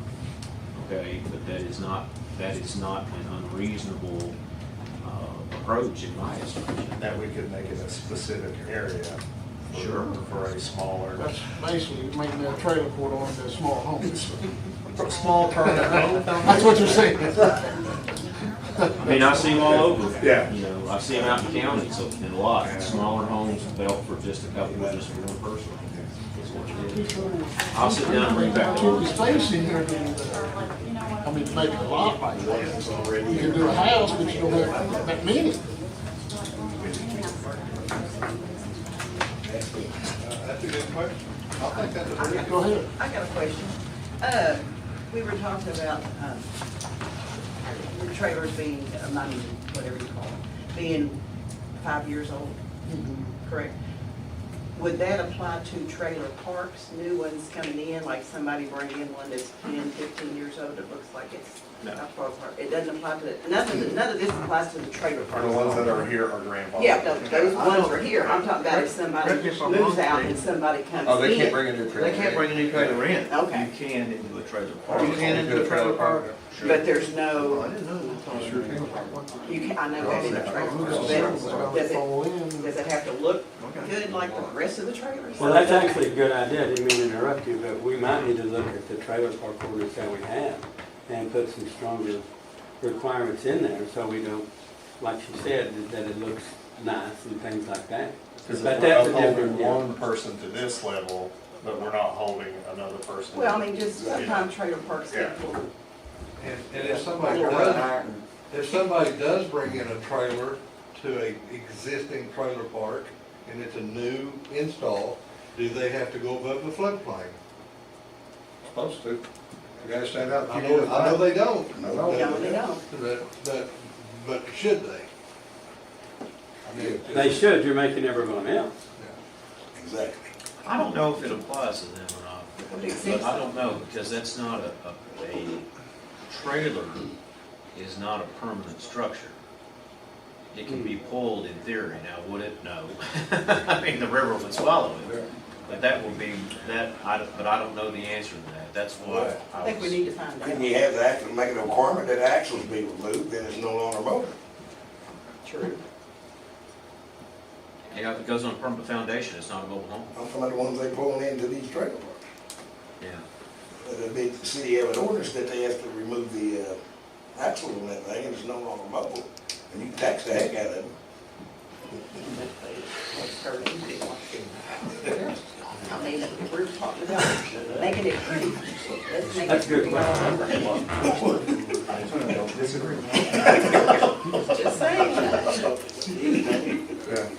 Okay, but that is not an unreasonable approach in my estimation. That we could make it a specific area. Sure. For a smaller. That's basically making that trailer court on the small homes. Small turnout. That's what you're saying. I mean, I see them all over. Yeah. You know, I see them out in the county, so in a lot, smaller homes built for just a couple, just for one person. That's what it is. I'll sit down and bring back to Put the space in here, I mean, make it a lot like that. You can do a house, but you don't have that many. That's a good question. I think that's a very Go ahead. I got a question. We were talking about, the trailers being, whatever you call them, being 5 years old, correct? Would that apply to trailer parks, new ones coming in, like somebody bringing in one that's 10, 15 years old, it looks like it's not far apart? It doesn't apply to, none of this applies to the trailer Are parks. the ones that are here are grandfathered? Yeah, those ones are here. I'm talking about if somebody moves out and somebody comes in. Oh, they can't bring a new trailer. They can't bring a new trailer in. Okay. You can into a trailer park. You You can into a trailer park. But there's no, I didn't know that. Sure can. you can, I know that in a trailer park, but does it have to look good like the rest of the trailers? Well, that's actually a good idea, I didn't mean to interrupt you, but we might need to look at the trailer park ordinance that we have and put some stronger requirements in there so we don't, like she said, that it looks nice and things like that. Because But if that's a we're holding different, yeah. one person to this level, but we're not holding another person. Well, I mean, just sometimes trailer parks get full. And if somebody does bring in a trailer to a existing trailer park, and it's a new install, do they have to go above the floodplain? Supposed to. You gotta stand out. I know they don't. No, they don't. But should they? I mean, They should, you're making everyone else. Exactly. I don't know if it applies to them or not. What do you But think? I don't know, because that's not a trailer is not a permanent structure. It can be pulled in theory. Now, would it? No. I mean, the river would swallow it. But that would be, but I don't know the answer to that. That's what I think we need to find Then out. you have to actually make it a requirement that axles be removed, then it's no longer mobile. True. Yeah, if it goes on a permanent foundation, it's not a mobile home. I'm talking about the ones they pulling into these trailer parks. Yeah. The big city have an ordinance that they have to remove the axles on that thing, and it's no longer mobile. And you tax the heck out of them. I mean, we're talking about making it pretty. Let's make That's it a good pretty. question. Just saying. Yeah.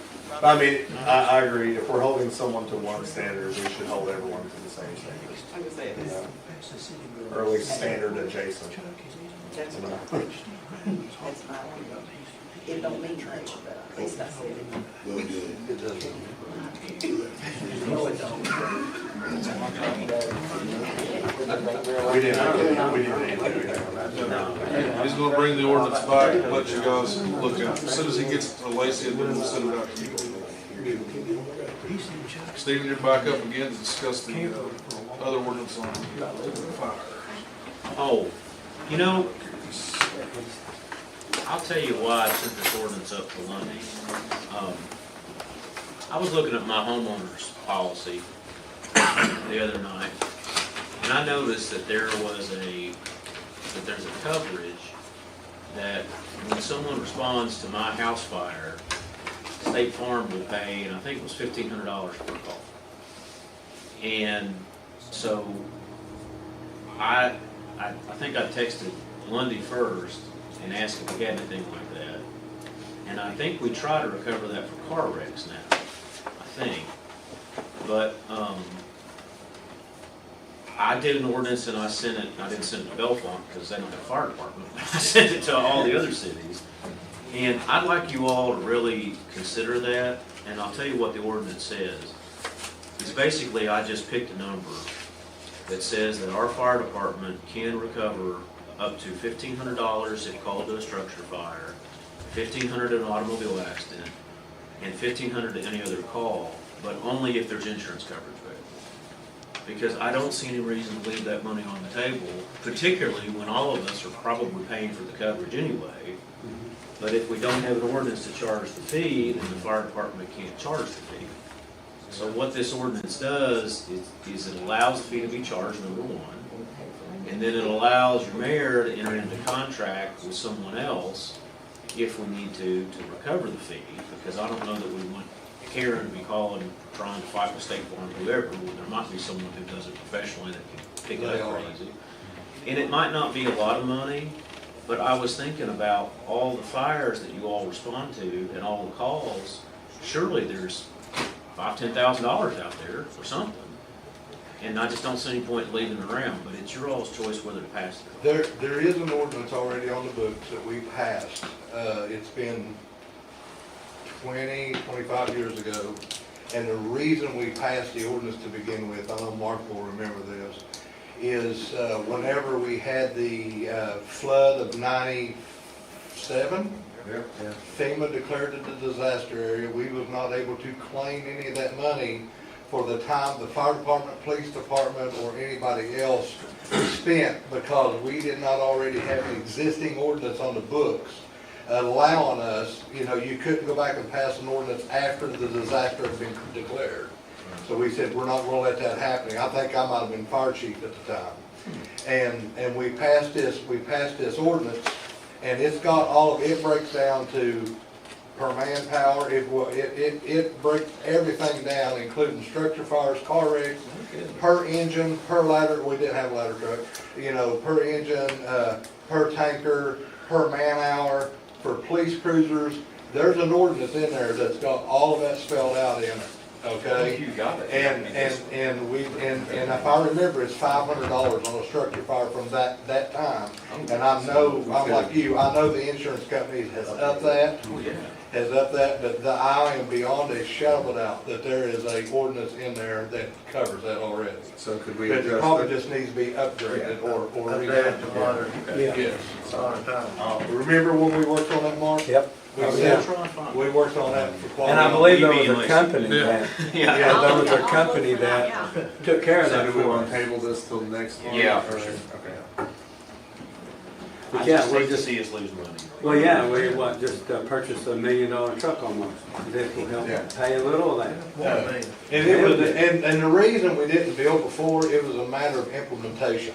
I mean, I agree, if we're holding someone to one standard, we should hold everyone to the same standard. I'm just saying this. Or at least standard adjacent. That's what I think. That's my opinion. It don't mean much, but at least I said it. Well, good. It doesn't. No, it don't. We didn't anything on that. He's gonna bring the ordinance back, and let you guys look at it. As soon as he gets to Lacey, then we'll send it out to you. Stephen, you're back up again to discuss the other ordinance on fire. Oh, you know, I'll tell you why I sent this ordinance up to Lundy. I was looking at my homeowner's policy the other night, and I noticed that there's a coverage that when someone responds to my house fire, State Farm will pay, and I think it was $1,500 per call. And so I think I texted Lundy first and asked if he had anything like that. And I think we try to recover that for car wrecks now, I think. But I did an ordinance and I didn't send it to Bellefonte because they don't have a fire department. I sent it to all the other cities. And I'd like you all to really consider that, and I'll tell you what the ordinance says. It's basically, I just picked a number that says that our fire department can recover up to $1,500 if called to a structure fire, $1,500 in an automobile accident, and $1,500 to any other call, but only if there's insurance coverage available. Because I don't see any reason to leave that money on the table, particularly when all of us are probably paying for the coverage anyway. But if we don't have an ordinance to charge the fee, then the fire department can't charge the fee. So what this ordinance does is it allows the fee to be charged, number one, and then it allows your mayor to enter into contract with someone else if we need to recover the fee, because I don't know that we want Karen to be calling, trying to fight with State Farm, whoever. There might be someone who does it professionally that can pick it up crazy. And it might not be a lot of money, but I was thinking about all the fires that you all respond to and all the calls. Surely there's $5,000–10,000 out there for something. And I just don't see any point in leaving it around, but it's your all's choice whether to pass it. There is an ordinance already on the books that we passed. It's been 25 years ago. And the reason we passed the ordinance to begin with, I know Mark will remember this, is whenever we had the flood of 97, FEMA declared it a disaster area. We was not able to claim any of that money for the time the fire department, police department, or anybody else spent, because we did not already have an existing ordinance on the books allowing us, you couldn't go back and pass an ordinance after the disaster had been declared. So we said, we're not gonna let that happen. I think I might have been fire chief at the time. And we passed this ordinance, and it's got all of it breaks down to per manpower. It breaks everything down, including structure fires, car wrecks, per engine, per ladder. We didn't have a ladder truck. Per engine, per tanker, per man hour, for police cruisers. There's an ordinance in there that's got all of that spelled out in it. Okay. You got it. And if I remember, it's $500 on a structure fire from that time. And I know, I'm like you, I know the insurance company has upped that. Oh, yeah. Has upped that, but I am beyond a shadow of a doubt that there is a ordinance in there that covers that already. So could we But it adjust probably it? just needs to be upgraded or Updated to modern. Yes. Modern time. Remember when we worked on that, Mark? Yep. We Oh, said, yeah. we worked on that for quite a And I while. believe there You was mean a company Yeah. that, Yeah. yeah, there was a company that took care of So that do we for want us. to table this till next month? Yeah, for Or- sure. Okay. But I yeah, just we hate to just, see us lose money. well, yeah, we just purchased $1 million truck almost. This will help Yeah. pay a little of that. And it was, and the reason we didn't build before, it was a matter of implementation,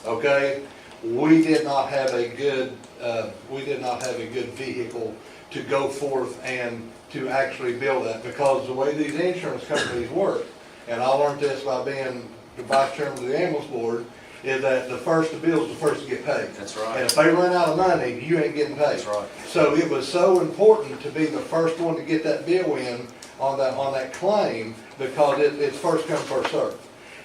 okay? We did not have a good vehicle to go forth and to actually build that, because the way these insurance companies work, and I learned this by being the vice chairman of the ambulance board, is that the first to bill is the first to get paid. That's right. And if they run out of money, you ain't getting paid. That's right. So it was so important to be the first one to get that bill in on that claim, because it's first come, first served.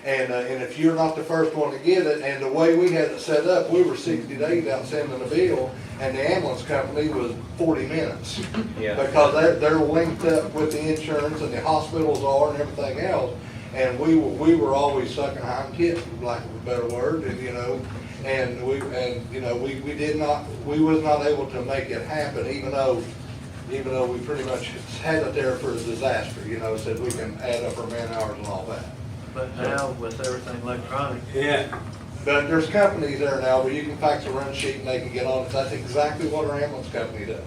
And if you're not the first one to get it, and the way we had it set up, we were 60 days out sending a bill, and the ambulance company was 40 minutes. Yeah. Because they're linked up with the insurance, and the hospitals are, and everything else. And we were always sucking hind tits, for lack of a better word, and, we was not able to make it happen, even though we pretty much had it there for a disaster, said we can add up our man hours and all that. But now with everything electronic, Yeah. But there's companies there now where you can fax a run sheet and they can get on it. That's exactly what our ambulance company does.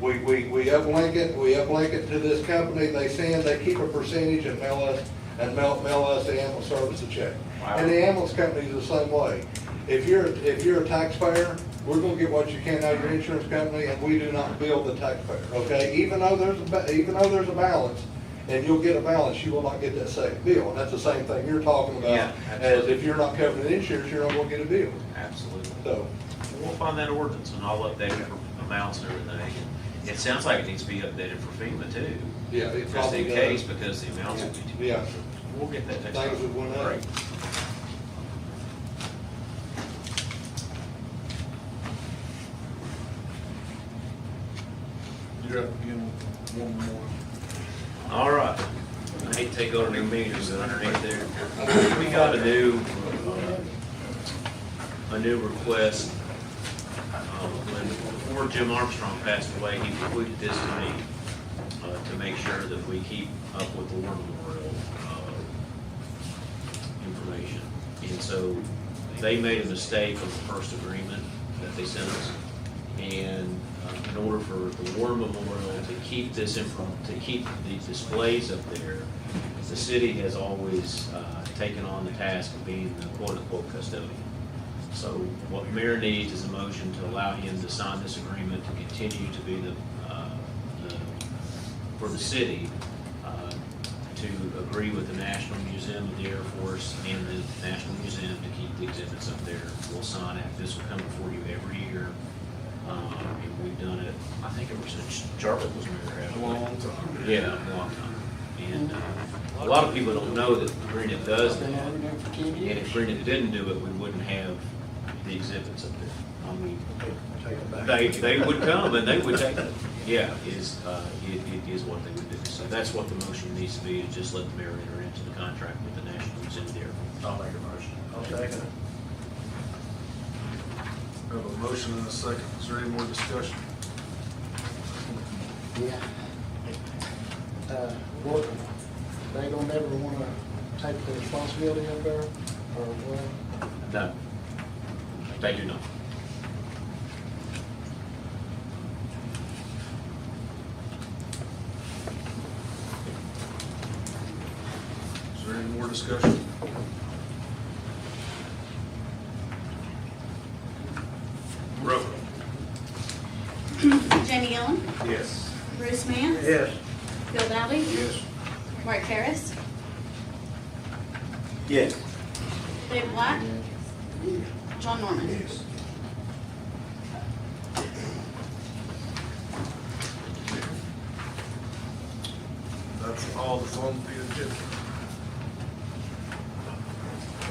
We uplink it to this company, they keep a percentage and mail us the ambulance service a check. Wow. And the ambulance company is the same way. If you're a taxpayer, we're gonna get what you can out of your insurance company, and we do not bill the taxpayer, okay? Even though there's a balance, and you'll get a balance, you will not get that second bill. And that's the same thing you're talking about, Yeah, as absolutely. if you're not covered in insurance, you're not gonna get a bill. Absolutely. So, We'll find that ordinance and I'll update it for amounts and everything. It sounds like it needs to be updated for FEMA too. yeah, it Just probably in does. case, because the amounts will be too. Yeah. We'll get that next time. Things that went up. Great. You're up again, one more. All right. I hate to take over new meters underneath there. We got a new request. Before Jim Armstrong passed away, he bequeathed this to me to make sure that we keep up with the War Memorial information. And so they made a mistake on the first agreement that they sent us. And in order for the War Memorial to keep this to keep the displays up there, the city has always taken on the task of being the quote-unquote custodian. So what the mayor needs is a motion to allow him to sign this agreement to continue to be for the city to agree with the National Museum of the Air Force and the National Museum to keep the exhibits up there. We'll sign it. This will come before you every year. And we've done it, I think ever since Charlotte was mayor. A long time. Yeah, a long time. And a lot of people don't know that Greenup does that. Been having them for 10 And years. if Greenup didn't do it, we wouldn't have the exhibits up there. I mean, take it back. they would come and they would take it. Yeah, it is what they would do. So that's what the motion needs to be, is just let the mayor enter into the contract with the National Museum of the Air Force. I'll make a motion. I'll second it. We have a motion and a second. Is there any more discussion? Yeah. What, they don't ever wanna take the responsibility up there, or what? No, they do not. Is there any more discussion? Roll call. Jamie Gillum, Yes. Bruce Mance. Yes. Phil Dowdy. Yes. Mark Harris. Yes. Dave Black. John Norman. That's all that's on the agenda.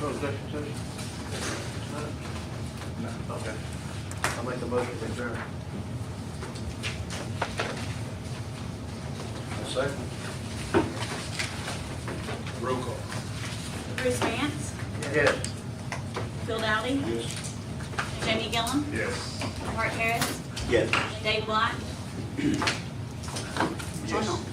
No executive session? No. Okay. I'll make the motion to adjourn. Second. Roll call. Bruce Mance. Yes. Phil Dowdy. Yes. Jamie Gillum. Yes. Mark Harris. Yes. Dave Black. John Norman.